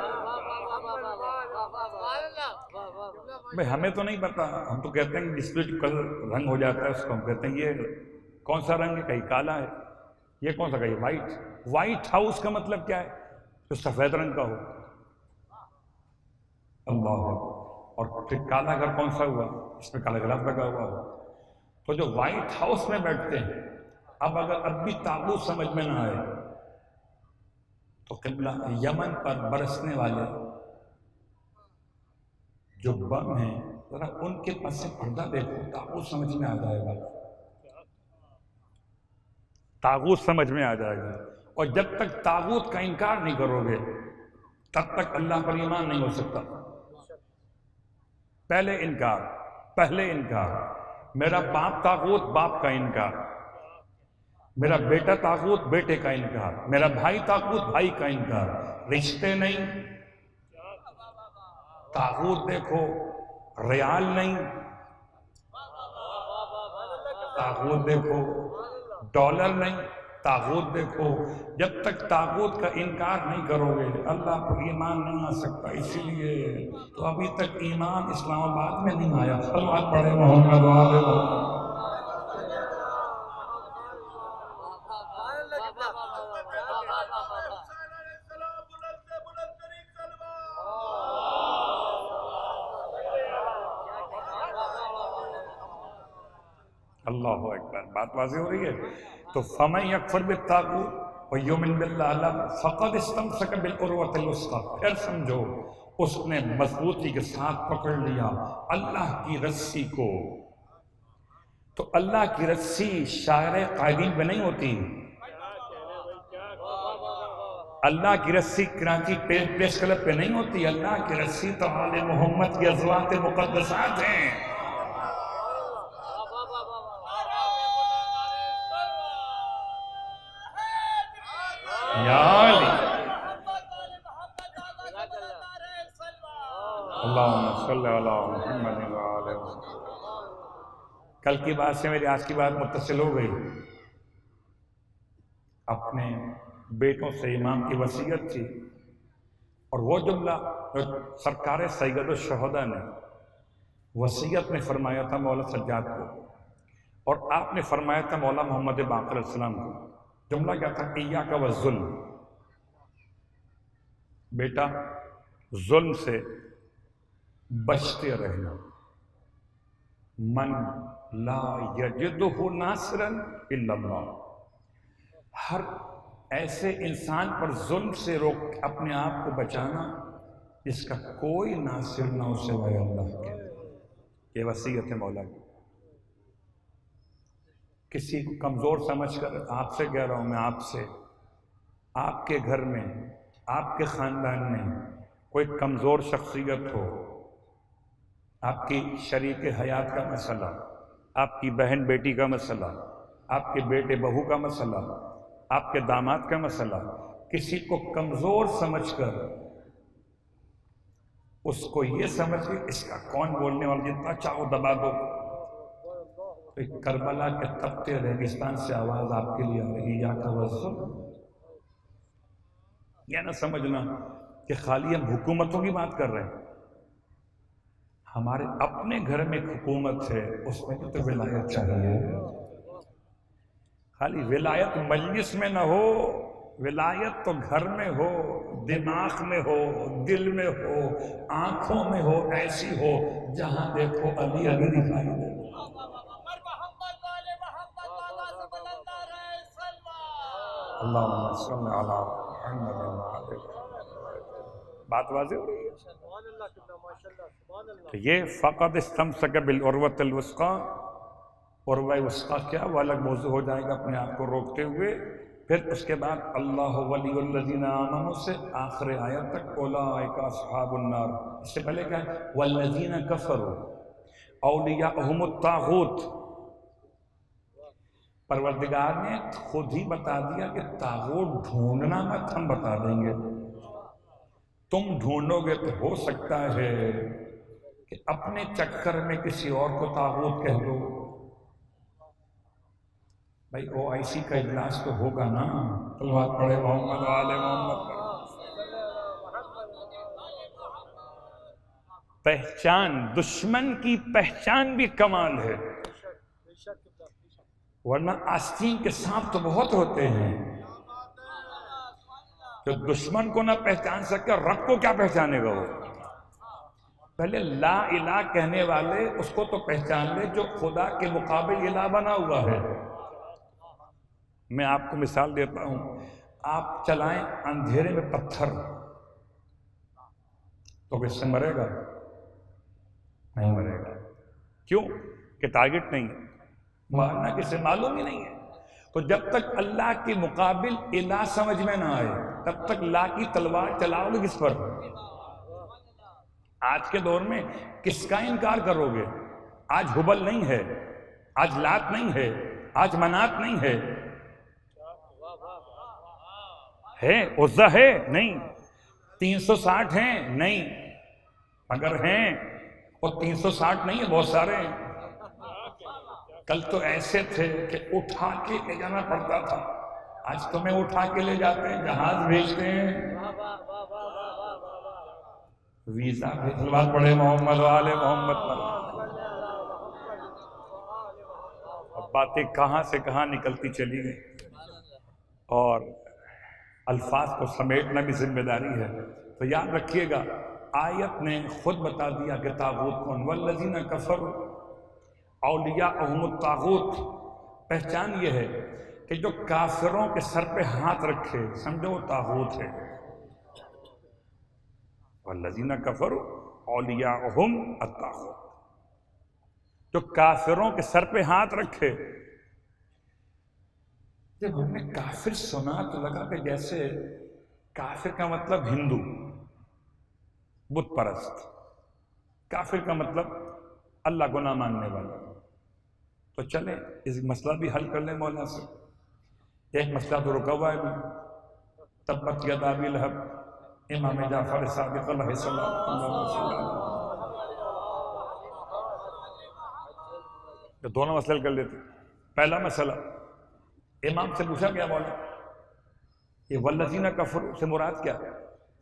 بھئی، ہمیں تو نہیں پتا، ہم تو کہتے ہیں کہ ڈسپلے کلر رنگ ہو جاتا ہے اس کو، ہم کہتے ہیں یہ کون سا رنگ ہے، کہیں کالا ہے، یہ کون سا، کہیں وائٹ۔ وائٹ ہاؤس کا مطلب کیا ہے؟ جو سفید رنگ کا ہو۔ اللہ، اور پھر کالا گھر کون سا ہوا؟ اس میں کالا گلاس لگا ہوا ہو۔ تو جو وائٹ ہاؤس میں بیٹھتے ہیں، اب اگر اب بھی طاغوت سمجھ میں نہ آئے تو قبلہ یمن پر برسنے والے جو بم ہیں، ذرا ان کے پس پردہ دیکھو، طاغوت سمجھ میں آ جائے گا، طاغوت سمجھ میں آ جائے گا۔ اور جب تک طاغوت کا انکار نہیں کرو گے تب تک اللہ پر ایمان نہیں ہو سکتا۔ پہلے انکار، میرا باپ طاغوت، باپ کا انکار، میرا بیٹا طاغوت، بیٹے کا انکار، میرا بھائی طاغوت، بھائی کا انکار، رشتے نہیں، طاغوت دیکھو، ریال نہیں، طاغوت دیکھو، ڈالر نہیں، طاغوت دیکھو۔ جب تک طاغوت کا انکار نہیں کرو گے اللہ پر ایمان نہیں آ سکتا۔ اسی لیے تو ابھی تک ایمان اسلام آباد میں نہیں آیا۔ صلوات پڑھے محمد وآل محمد۔ اللہ اکبر، بات واضح ہو رہی ہے؟ تو فَمَن يَكْفُرْ بِالطَّاغُوتِ وَيُؤْمِنْ بِاللَّهِ فَقَدِ اسْتَمْسَكَ بِالْعُرْوَةِ الْوُثْقَىٰ۔ پھر سمجھو، اس نے مضبوطی کے ساتھ پکڑ لیا اللہ کی رسی کو۔ تو اللہ کی رسی شاعر قائدین پہ نہیں ہوتی، اللہ کی رسی کراچی پریس کلب پہ نہیں ہوتی، اللہ کی رسی تو آل محمد کی ازواج مقدسات ہیں۔ یا علی، اللہم صلی علی محمد وآلہ وسلم۔ کل کی بات سے میری آج کی بات متصل ہو گئی۔ اپنے بیٹوں سے امام کی وصیت تھی، اور وہ جملہ جو سرکار سید الشہداء نے وصیت میں فرمایا تھا مولا سجاد کو، اور آپ نے فرمایا تھا مولا محمد باقر علیہ السلام کو۔ جملہ کیا تھا؟ ایاک والظلم، بیٹا ظلم سے بچتے رہنا۔ من لا یجدہ ناصرا الا اللہ، ہر ایسے انسان پر ظلم سے روک اپنے آپ کو بچانا جس کا کوئی ناصر نہ ہو سوائے اللہ کے۔ یہ وصیت ہے مولا کی۔ کسی کو کمزور سمجھ کر، آپ سے کہہ رہا ہوں میں، آپ سے، آپ کے گھر میں، آپ کے خاندان میں کوئی کمزور شخصیت ہو، آپ کی شریک حیات کا مسئلہ، آپ کی بہن بیٹی کا مسئلہ، آپ کے بیٹے بہو کا مسئلہ، آپ کے داماد کا مسئلہ، کسی کو کمزور سمجھ کر اس کو یہ سمجھ کہ اس کا کون بولنے والا، جتنا چاہو دبا دو۔ کربلا کے تپتے ریگستان سے آواز آپ کے لیے آ رہی، یا والظلم۔ یہ نہ سمجھنا کہ خالی ہم حکومتوں کی بات کر رہے ہیں، ہمارے اپنے گھر میں ایک حکومت ہے، اس میں تو ولایت چاہیے۔ خالی ولایت مجلس میں نہ ہو، ولایت تو گھر میں ہو، دماغ میں ہو، دل میں ہو، آنکھوں میں ہو، ایسی ہو جہاں دیکھو علی علی دکھائی دے۔ اللہم صلی علی محمد وآلہ وسلم۔ بات واضح ہو رہی ہے؟ تو یہ فقد استمسک بالعروۃ الوثقیٰ، عروہ وثقیٰ کیا، وہ الگ موضوع ہو جائے گا اپنے آپ کو روکتے ہوئے۔ پھر اس کے بعد اللہ ولی الذین آمنوا سے آخر آیت تک اولئک اصحاب النار. اس سے پہلے کیا ہے؟ والذین کفروا اولیاءہم الطاغوت. پروردگار نے خود ہی بتا دیا کہ طاغوت ڈھونڈنا مت، ہم بتا دیں گے. تم ڈھونڈو گے تو ہو سکتا ہے کہ اپنے چکر میں کسی اور کو طاغوت کہہ دو. بھائی او آئی سی کا اجلاس تو ہوگا نا، صلوات پڑھے محمد و آل محمد پر. پہچان، دشمن کی پہچان بھی کمال ہے، ورنہ آستین کے سانپ تو بہت ہوتے ہیں. جو دشمن کو نہ پہچان سکے رب کو کیا پہچانے گا وہ؟ پہلے لا الہ کہنے والے اس کو تو پہچان لے جو خدا کے مقابل الہ بنا ہوا ہے. میں آپ کو مثال دیتا ہوں، آپ چلائیں اندھیرے میں پتھر تو کس سے مرے گا؟ نہیں مرے گا. کیوں؟ کہ ٹارگٹ نہیں ہے، مارنا کسے معلوم ہی نہیں ہے. تو جب تک اللہ کے مقابل الہ سمجھ میں نہ آئے تب تک لا کی تلوار چلاؤ گے کس پر؟ آج کے دور میں کس کا انکار کرو گے؟ آج ہبل نہیں ہے، آج لات نہیں ہے، آج منات نہیں ہے، عزا ہے نہیں، 360 ہیں نہیں، اگر ہیں اور 360 نہیں ہے بہت سارے ہیں. کل تو ایسے تھے کہ اٹھا کے لے جانا پڑتا تھا، آج تمہیں اٹھا کے لے جاتے ہیں، جہاز بھیجتے ہیں، ویزا بھیجوا پڑے محمد و آل محمد پر. اب باتیں کہاں سے کہاں نکلتی چلی گئی، اور الفاظ کو سمیٹنا بھی ذمہ داری ہے. تو یاد رکھیے گا آیت نے خود بتا دیا کہ طاغوت کون. والذین کفروا اولیاءہم الطاغوت. پہچان یہ ہے کہ جو کافروں کے سر پہ ہاتھ رکھے سمجھو وہ طاغوت ہے. والذین کفروا اولیاءہم الطاغوت. جو کافروں کے سر پہ ہاتھ رکھے. جب ہم نے کافر سنا تو لگا کہ جیسے کافر کا مطلب ہندو، بت پرست. کافر کا مطلب اللہ کو نہ ماننے والا. تو چلیں اس مسئلہ بھی حل کر لیں مولا سے. ایک مسئلہ تو رکا ہوا ہے بھی، تبت یدا ابی لہب، امام جعفر صادق علیہ السلام. تو دونوں مسئلے حل کر لیتے. پہلا مسئلہ امام سے پوچھا گیا مولا یہ والذین کفروا سے مراد کیا؟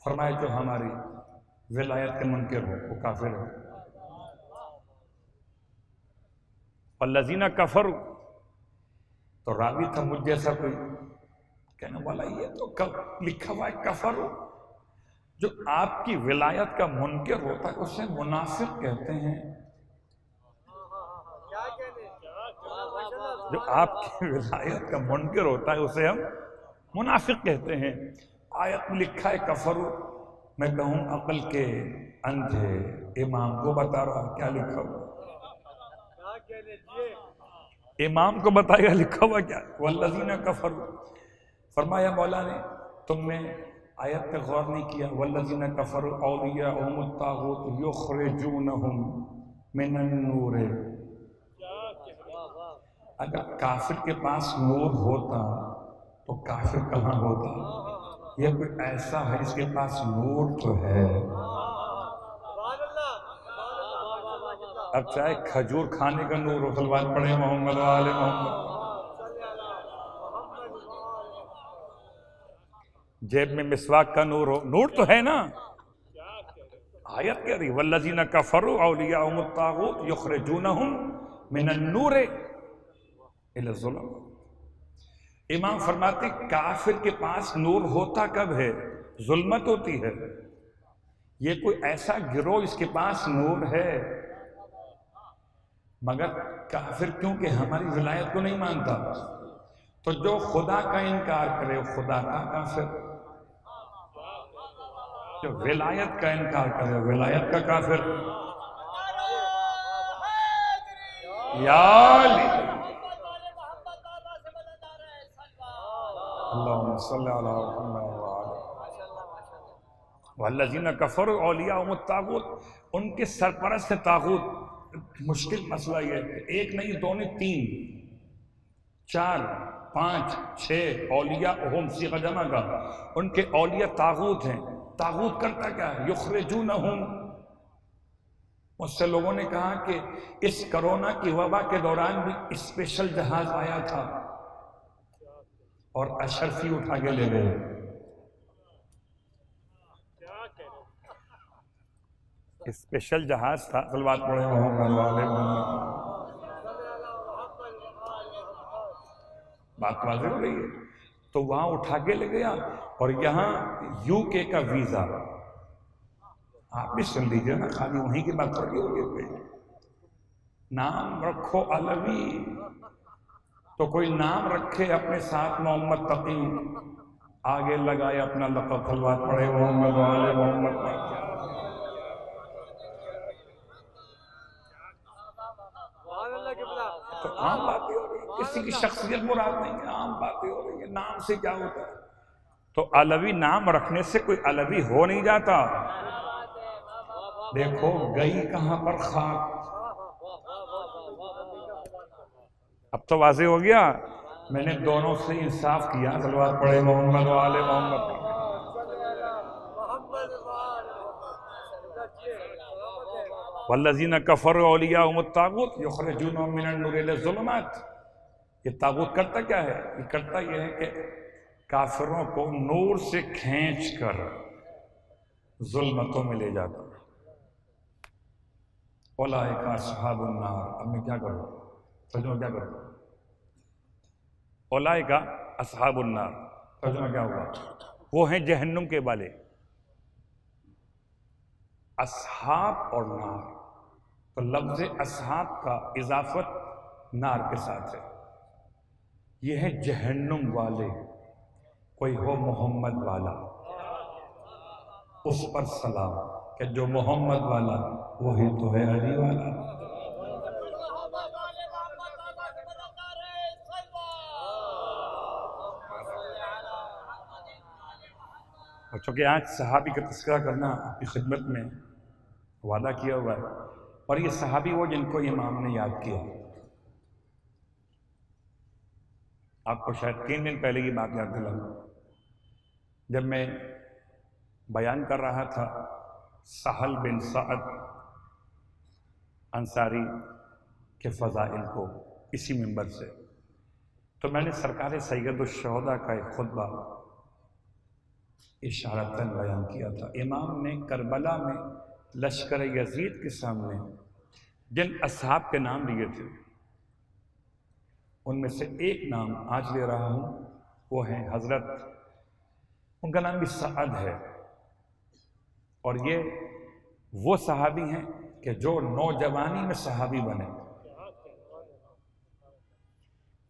فرمایا جو ہماری ولایت کے منکر ہو وہ کافر ہے. والذین کفروا تو راوی تھا مجھ جیسا کوئی، کہنا والا یہ تو لکھا ہوا ہے کفروا. جو آپ کی ولایت کا منکر ہوتا ہے اسے منافق کہتے ہیں. جو آپ کی ولایت کا منکر ہوتا ہے اسے ہم منافق کہتے ہیں. آیت میں لکھا ہے کفروا، میں کہوں عقل کے اندھے امام کو بتا رہا کیا لکھا ہوا. امام کو بتائے گا لکھا ہوا کیا؟ والذین کفروا. فرمایا مولا نے تم نے آیت پہ غور نہیں کیا. والذین کفروا اولیاءہم الطاغوت یخرجونہم من النور. اگر کافر کے پاس نور ہوتا تو کافر کہاں ہوتا؟ یہ کوئی ایسا ہے جس کے پاس نور تو ہے. اب چاہے کھجور کھانے کا نور ہو، صلوات پڑھے محمد و آل محمد. جیب میں مسواک کا نور ہو، نور تو ہے نا. آیت کہہ رہی والذین کفروا اولیاءہم الطاغوت یخرجونہم من النور الی الظلم. امام فرماتے کافر کے پاس نور ہوتا کب ہے؟ ظلمت ہوتی ہے. یہ کوئی ایسا گروہ اس کے پاس نور ہے، مگر کافر کیونکہ ہماری ولایت کو نہیں مانتا تو جو خدا کا انکار کرے خدا کا کافر، جو ولایت کا انکار کرے ولایت کا کافر. یا علی اللہم صلی علی محمد وعلی والذین کفروا اولیاءہم الطاغوت، ان کے سرپرست طاغوت. مشکل مسئلہ یہ ہے کہ ایک نہیں، دو نہیں، 3 4 5 6 اولیاءہم صیغہ جمع کا، ان کے اولیاء طاغوت ہیں. طاغوت کرتا کیا ہے؟ یخرجونہم. مجھ سے لوگوں نے کہا کہ اس کرونا کی وبا کے دوران بھی اسپیشل جہاز آیا تھا اور اشرفی اٹھا کے لے گئے. اسپیشل جہاز تھا، صلوات پڑھے محمد والے محمد. بات واضح ہو رہی ہے؟ تو وہاں اٹھا کے لے گیا، اور یہاں یو کے کا ویزا. آپ بھی سن لیجئے نا، خالی وہیں کی بات تھوڑی ہوگی. کوئی نام رکھو علوی، تو کوئی نام رکھے اپنے ساتھ محمد تقی، آگے لگائے اپنا لقب. صلوات پڑھے محمد والے محمد. تو عام باتیں ہو رہی ہیں، کسی کی شخصیت مراد نہیں ہے، عام باتیں ہو رہی ہیں. نام سے کیا ہوتا ہے؟ تو علوی نام رکھنے سے کوئی علوی ہو نہیں جاتا. دیکھو گئی کہاں پر خاک. اب تو واضح ہو گیا. میں نے دونوں سے انصاف کیا. صلوات پڑھے محمد والے محمد. والذین کفروا اولیاءہم الطاغوت یخرجونہم من النور الی الظلمات. یہ طاغوت کرتا کیا ہے؟ یہ کرتا یہ ہے کہ کافروں کو نور سے کھینچ کر ظلمتوں میں لے جاتا. اولئک اصحاب النار. اب میں کیا کروں؟ ترجمہ کیا کروں؟ اولئک اصحاب النار، ترجمہ کیا ہوا؟ وہ ہیں جہنم کے والے. اصحاب اور نار، تو لفظ اصحاب کا اضافت نار کے ساتھ ہے. یہ ہے جہنم والے. کوئی ہو محمد والا، اس پر سلام، کہ جو محمد والا وہی تو ہے علی والا. اور چونکہ آج صحابی کا تذکرہ کرنا آپ کی خدمت میں وعدہ کیا ہوا ہے، اور یہ صحابی وہ جن کو امام نے یاد کیا. آپ کو شاید 3 دن پہلے کی بات یاد دلاؤں، جب میں بیان کر رہا تھا سہل بن سعد انصاری کے فضائل کو اسی منبر سے، تو میں نے سرکار سید الشہداء کا ایک خطبہ اشارتاً بیان کیا تھا. امام نے کربلا میں لشکر یزید کے سامنے جن اصحاب کے نام لیے تھے، ان میں سے ایک نام آج لے رہا ہوں، وہ ہیں حضرت، ان کا نام بھی سعد ہے. اور یہ وہ صحابی ہیں کہ جو نوجوانی میں صحابی بنے.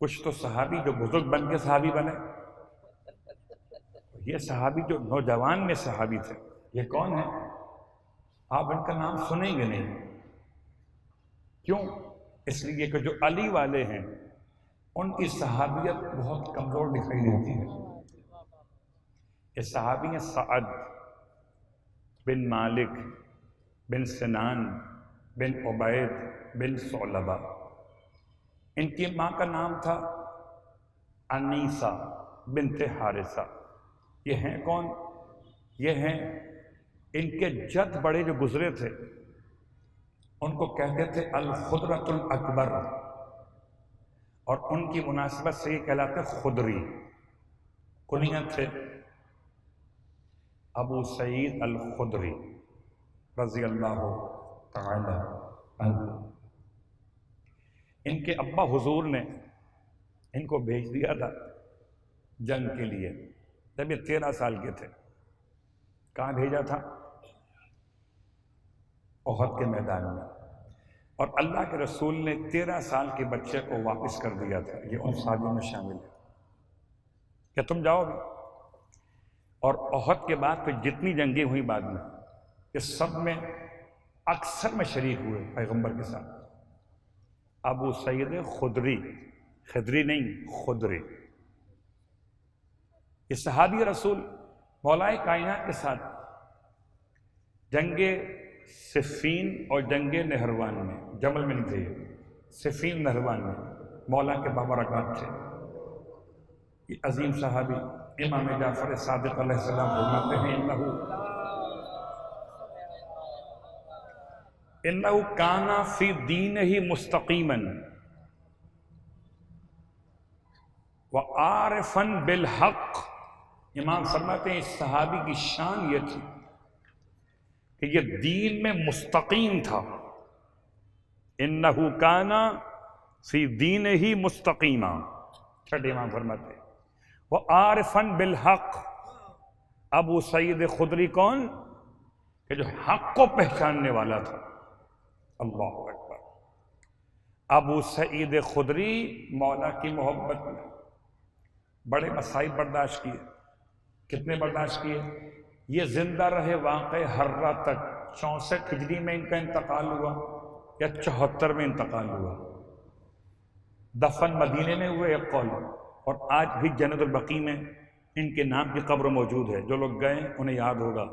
کچھ تو صحابی جو بزرگ بن کے صحابی بنے، یہ صحابی جو نوجوان میں صحابی تھے. یہ کون ہیں؟ آپ ان کا نام سنیں گے نہیں. کیوں؟ اس لیے کہ جو علی والے ہیں ان کی صحابیت بہت کمزور دکھائی دیتی ہے. یہ صحابی ہیں سعد بن مالک بن سنان بن عبید بن ثعلبہ. ان کی ماں کا نام تھا انیسہ بنت حارثہ. یہ ہیں کون؟ یہ ہیں ان کے جد بڑے جو گزرے تھے، ان کو کہتے تھے الخدرۃ الاکبر، اور ان کی مناسبت سے یہ کہلاتے خدری. کنیت تھے ابو سعید الخدری رضی اللہ تعالی عنہ. ان کے ابا حضور نے ان کو بھیج دیا تھا جنگ کے لیے جب یہ 13 سال کے تھے. کہاں بھیجا تھا؟ احد کے میدان میں. اور اللہ کے رسول نے 13 سال کے بچے کو واپس کر دیا تھا. یہ ان صحابیوں میں شامل ہے کہ تم جاؤ گے. اور احد کے بعد پھر جتنی جنگیں ہوئی بعد میں، یہ سب میں اکثر میں شریک ہوئے پیغمبر کے ساتھ. ابو سعید خدری، خدری نہیں خدری. یہ صحابی رسول مولا کائنات کے ساتھ جنگ صفین اور جنگ نہروان میں، جمل میں نہیں تھے، صفین نہروان میں مولا کے بابرکات تھے۔ یہ عظیم صحابی امام جعفر صادق علیہ السلام فرماتے ہیں انہو کانا فی دینہ مستقیما وعارفا بالحق۔ امام فرماتے ہیں اس صحابی کی شان یہ تھی کہ یہ دین میں مستقیم تھا۔ انہو کانا فی دینہ مستقیما، چھٹے امام فرماتے ہیں وعارفا بالحق۔ ابو سعید خدری کون؟ کہ جو حق کو پہچاننے والا تھا۔ اللہ اکبر۔ ابو سعید خدری مولا کی محبت میں بڑے مصائب برداشت کیے۔ کتنے برداشت کیے؟ یہ زندہ رہے واقع حرہ تک، 64 ہجری میں ان کا انتقال ہوا یا 74 میں انتقال ہوا۔ دفن مدینے میں ہوئے ایک قول، اور آج بھی جنت البقیع میں ان کے نام کی قبر موجود ہے۔ جو لوگ گئے انہیں یاد ہوگا،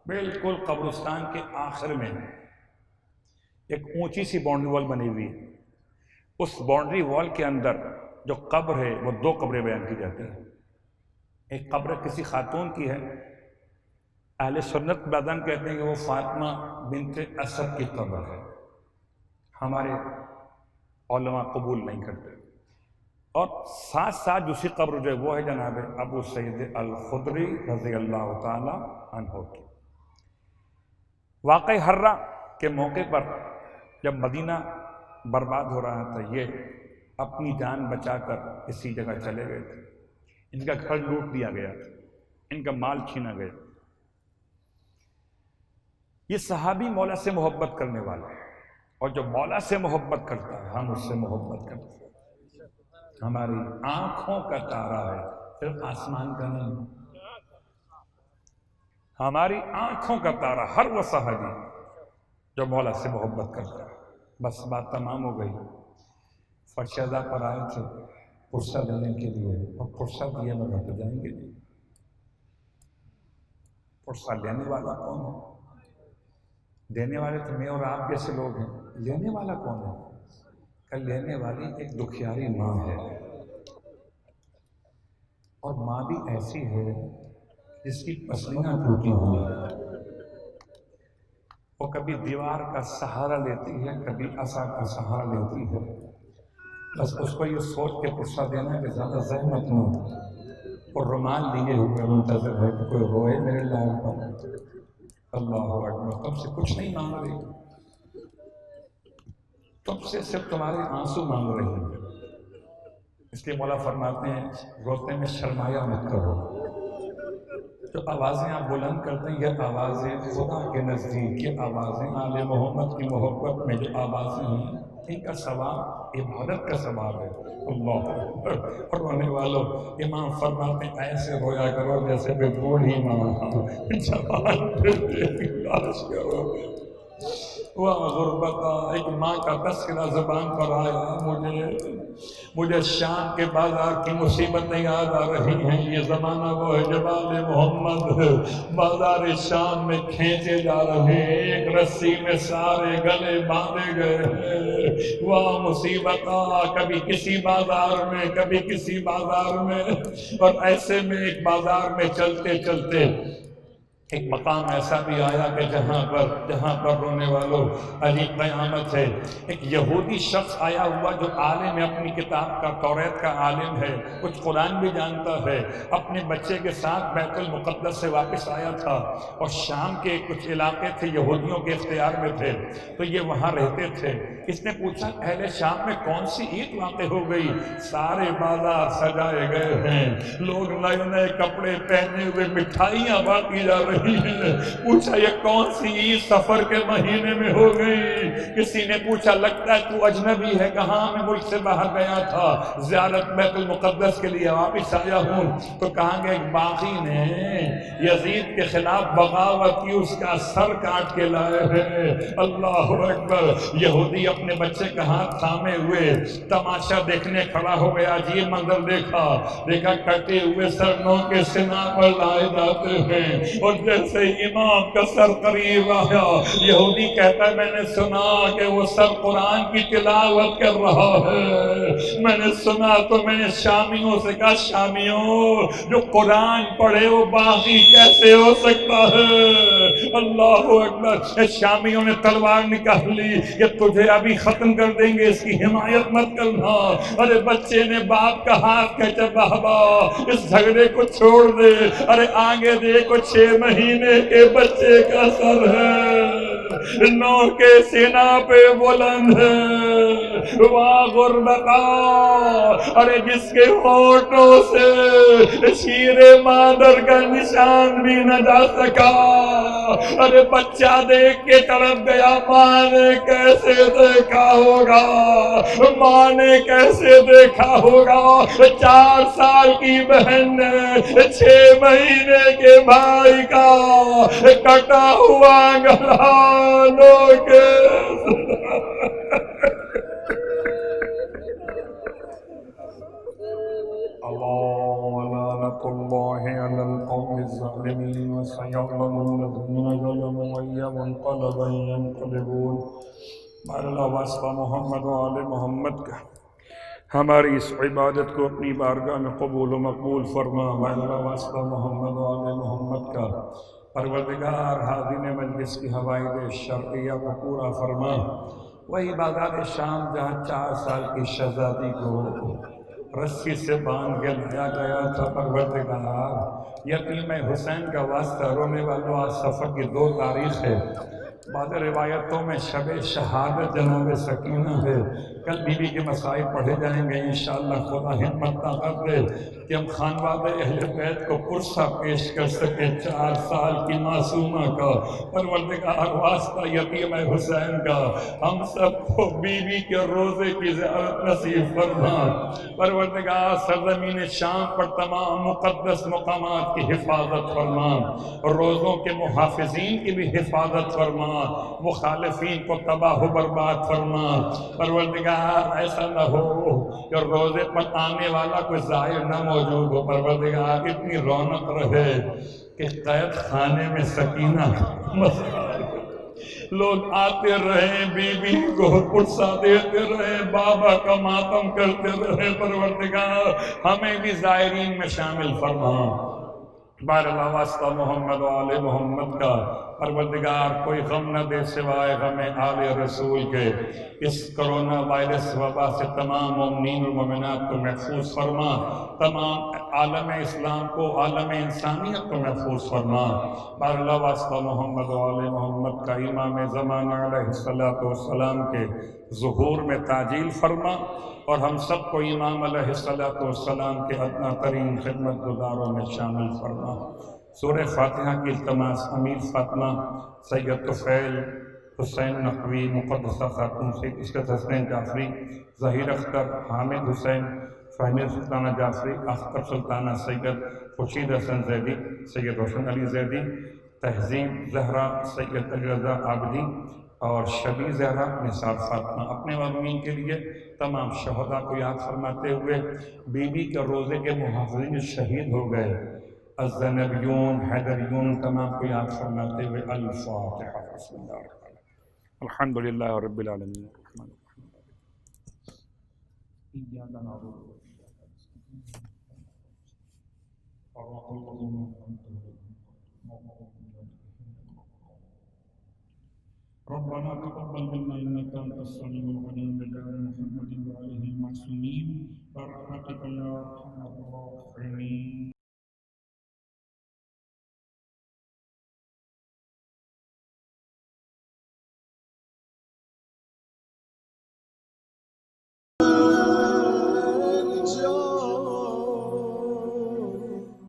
بالکل قبرستان کے آخر میں ایک اونچی سی باؤنڈری وال بنی ہوئی ہے۔ اس باؤنڈری وال کے اندر جو قبر ہے وہ 2 قبریں بیان کی جاتی ہیں۔ ایک قبر کسی خاتون کی ہے، اہل سنت بعداً کہتے ہیں کہ وہ فاطمہ بنت اسد کی قبر ہے، ہمارے علماء قبول نہیں کرتے۔ اور ساتھ ساتھ دوسری قبر جو ہے وہ ہے جناب ابو سعید الخدری رضی اللہ تعالی عنہ کی۔ واقع حرہ کے موقع پر جب مدینہ برباد ہو رہا تھا، یہ اپنی جان بچا کر اسی جگہ چلے گئے تھے۔ ان کا گھر لوٹ دیا گیا تھا، ان کا مال چھینا گیا۔ یہ صحابی مولا سے محبت کرنے والا ہے، اور جو مولا سے محبت کرتا ہے ہم اس سے محبت کرتے ہیں۔ ہماری آنکھوں کا تارا ہے، صرف آسمان کا نہیں، ہماری آنکھوں کا تارا ہر وہ صحابی جو مولا سے محبت کرتا ہے۔ بس بات تمام ہو گئی۔ فرشدہ پر آئے تھے فرصت دینے کے لیے، اور فرصت دیے بغیر تو جائیں گے نہیں۔ فرصت لینے والا کون ہے؟ دینے والے تو میں اور آپ جیسے لوگ ہیں، لینے والا کون ہے؟ کہ لینے والی ایک دکھیاری ماں ہے، اور ماں بھی ایسی ہے جس کی پسلیاں ٹوٹی ہوئی ہیں، وہ کبھی دیوار کا سہارا لیتی ہے، کبھی عصا کا سہارا لیتی ہے۔ بس اس کو یہ سوچ کے فرصہ دینا کہ زیادہ زحمت نہ ہو، اور رومال لیے ہوئے منتظر ہے کہ کوئی روئے میرے لال پر۔ اللہ اکبر۔ تم سے کچھ نہیں مانگ رہی، تم سے صرف تمہارے آنسو مانگ رہی ہیں۔ اس لیے مولا فرماتے ہیں روتے میں شرمایا مت کرو۔ جو آوازیں آپ بلند کرتے ہیں یہ آوازیں خدا کے نزدیک، یہ آوازیں آل محمد کی محبت میں جو آوازیں ہیں ان کا ثواب عبادت کا ثواب ہے۔ اللہ اکبر۔ اور رونے والوں امام فرماتے ہیں ایسے رویا کرو جیسے بے بوڑھی ماں جوان لاش کرو۔ وہ غربت، ایک ماں کا تذکرہ زبان پر آیا، مجھے شام کے بازار کی مصیبتیں یاد آ رہی ہیں۔ یہ زمانہ وہ ہے جب آل محمد بازار شام میں کھینچے جا رہے ہیں، ایک رسی میں سارے گلے باندھے گئے ہیں۔ وہ مصیبت کبھی کسی بازار میں، کبھی کسی بازار میں، اور ایسے میں ایک بازار میں چلتے چلتے ایک مقام ایسا بھی آیا کہ جہاں پر رونے والوں علی قیامت ہے۔ ایک یہودی شخص آیا ہوا جو عالم ہے، اپنی کتاب کا توریت کا عالم ہے، کچھ قرآن بھی جانتا ہے، اپنے بچے کے ساتھ بیت المقدس سے واپس آیا تھا، اور شام کے کچھ علاقے تھے یہودیوں کے اختیار میں تھے، تو یہ وہاں رہتے تھے۔ اس نے پوچھا اہل شام میں کون سی عید واقع ہو گئی؟ سارے بازار سجائے گئے ہیں، لوگ نئے نئے کپڑے پہنے ہوئے مٹھائیاں بانٹی جا رہی رہی ہیں۔ پوچھا یہ کون سی عید سفر کے مہینے میں ہو گئی؟ کسی نے پوچھا لگتا ہے تو اجنبی ہے، کہاں میں ملک سے باہر گیا تھا زیارت بیت المقدس کے لیے، واپس آیا ہوں۔ تو کہاں گے ایک باغی نے یزید کے خلاف بغاوت کی، اس کا سر کاٹ کے لائے ہیں۔ اللہ اکبر۔ یہودی اپنے بچے کا ہاتھ تھامے ہوئے تماشا دیکھنے کھڑا ہو گیا۔ جی یہ منظر دیکھا کٹے ہوئے سر نو کے سنا پر لائے جاتے ہیں، اور جیسے امام کا سر قریب آیا، یہودی کہتا ہے میں نے سنا کہ وہ سر قرآن کی تلاوت کر رہا ہے۔ میں نے سنا تو میں نے شامیوں سے کہا شامیوں جو قرآن پڑھے وہ باغی کیسے ہو سکتا ہے؟ اللہ اکبر۔ شامیوں نے تلوار نکال لی کہ تجھے ابھی ختم کر دیں گے، اس کی حمایت مت کرنا۔ ارے بچے نے باپ کا ہاتھ کھینچا، بابا اس جھگڑے کو چھوڑ دے، ارے آگے دیکھو 6 مہینے کے بچے کا سر ہے، نو کے سینہ پہ بلند ہے، واہ غربتا۔ ارے جس کے ہونٹوں سے شیر مادر کا نشان بھی نہ جا سکا، ارے بچہ دیکھ کے تڑپ گیا، ماں نے کیسے دیکھا ہوگا، ماں نے کیسے دیکھا ہوگا۔ 4 سال کی بہن نے 6 مہینے کے بھائی کا کٹا ہوا گلا لو کے لعنت اللہ علی القوم الظالمین وسيعلم الذین ظلموا أي منقلب ينقلبون۔ اللہ واسطہ محمد و آل محمد کا ہماری اس عبادت کو اپنی بارگاہ میں قبول و مقبول فرما۔ اللہ واسطہ محمد و آل محمد کا پروردگار حاضرین مجلس کی حوائج شرعیہ کو پورا فرما۔ وہی بازار شام جہاں 4 سال کی شہزادی کو رسی سے باندھ کے لایا گیا تھا، پروردگار یتیم حسین کا واسطہ رونے والوں آج سفر کی 2 تاریخ ہے۔ بعض روایتوں میں شب شہادت جناب سکینہ ہے، کل بی بی کے مسائل پڑھے جائیں گے انشاءاللہ۔ خدا ہمت طاقت دے کہ ہم خانوادہ اہل بیت کو پرسہ پیش کر سکیں 4 سال کی معصومہ کا۔ پروردگار واسطہ یتیم حسین کا ہم سب کو بی بی کے روزے کی زیارت نصیب فرما۔ پروردگار سرزمین شام پر تمام مقدس مقامات کی حفاظت فرما، روزوں کے محافظین کی بھی حفاظت فرما، مخالفین کو تباہ و برباد فرما۔ پروردگار ایسا نہ ہو کہ روزے پر آنے والا کوئی زائر نہ موجود ہو، پروردگار اتنی رونق رہے کہ قید خانے میں سکینہ لوگ آتے رہیں، بی بی کو پرسہ دیتے رہیں، بابا کا ماتم کرتے رہیں۔ پروردگار ہمیں بھی زائرین میں شامل فرما۔ بار اللہ واسطہ محمد و آل محمد کا پروردگار کوئی غم نہ دے سوائے غم آل رسول کے۔ اس کرونا وائرس وبا سے تمام مومنین اور مومنات کو محفوظ فرما، تمام عالم اسلام کو، عالم انسانیت کو محفوظ فرما۔ بار اللہ واسطہ محمد و آل محمد کا امام زمانہ علیہ السلام کے ظہور میں تعجیل فرما، اور ہم سب کو امام علیہ السلام کے ادنیٰ ترین خدمت گزاروں میں شامل فرما۔ سورہ فاتحہ کی التماس امیر فاطمہ سید طفیل حسین نقوی مقدسہ خاتون سے اس کے حسین جعفری، ظہیر اختر، حامد حسین، فہمید سلطانہ جعفری، اختر سلطانہ سید، خورشید حسن زیدی، سید حسن علی زیدی، تہذیب زہرا سید علی رضا عابدی، اور شبی زہرا نثار فاطمہ، اپنے مامین کے لیے تمام شہداء کو یاد فرماتے ہوئے بی بی کے روزے کے محافظین شہید ہو گئے، الزینبیون، حیدریون، تمام کو یاد فرماتے ہوئے الفاتحہ۔ بسم اللہ الرحمن الرحیم، الحمدللہ رب العالمین، الرحمن الرحیم، ایاک نعبد و ایاک نستعین، صراط الذین انعمت علیہم ربنا تقبل منا انك انت السميع العليم بجاه محمد وآله المعصومين برحمتك يا ارحم الراحمين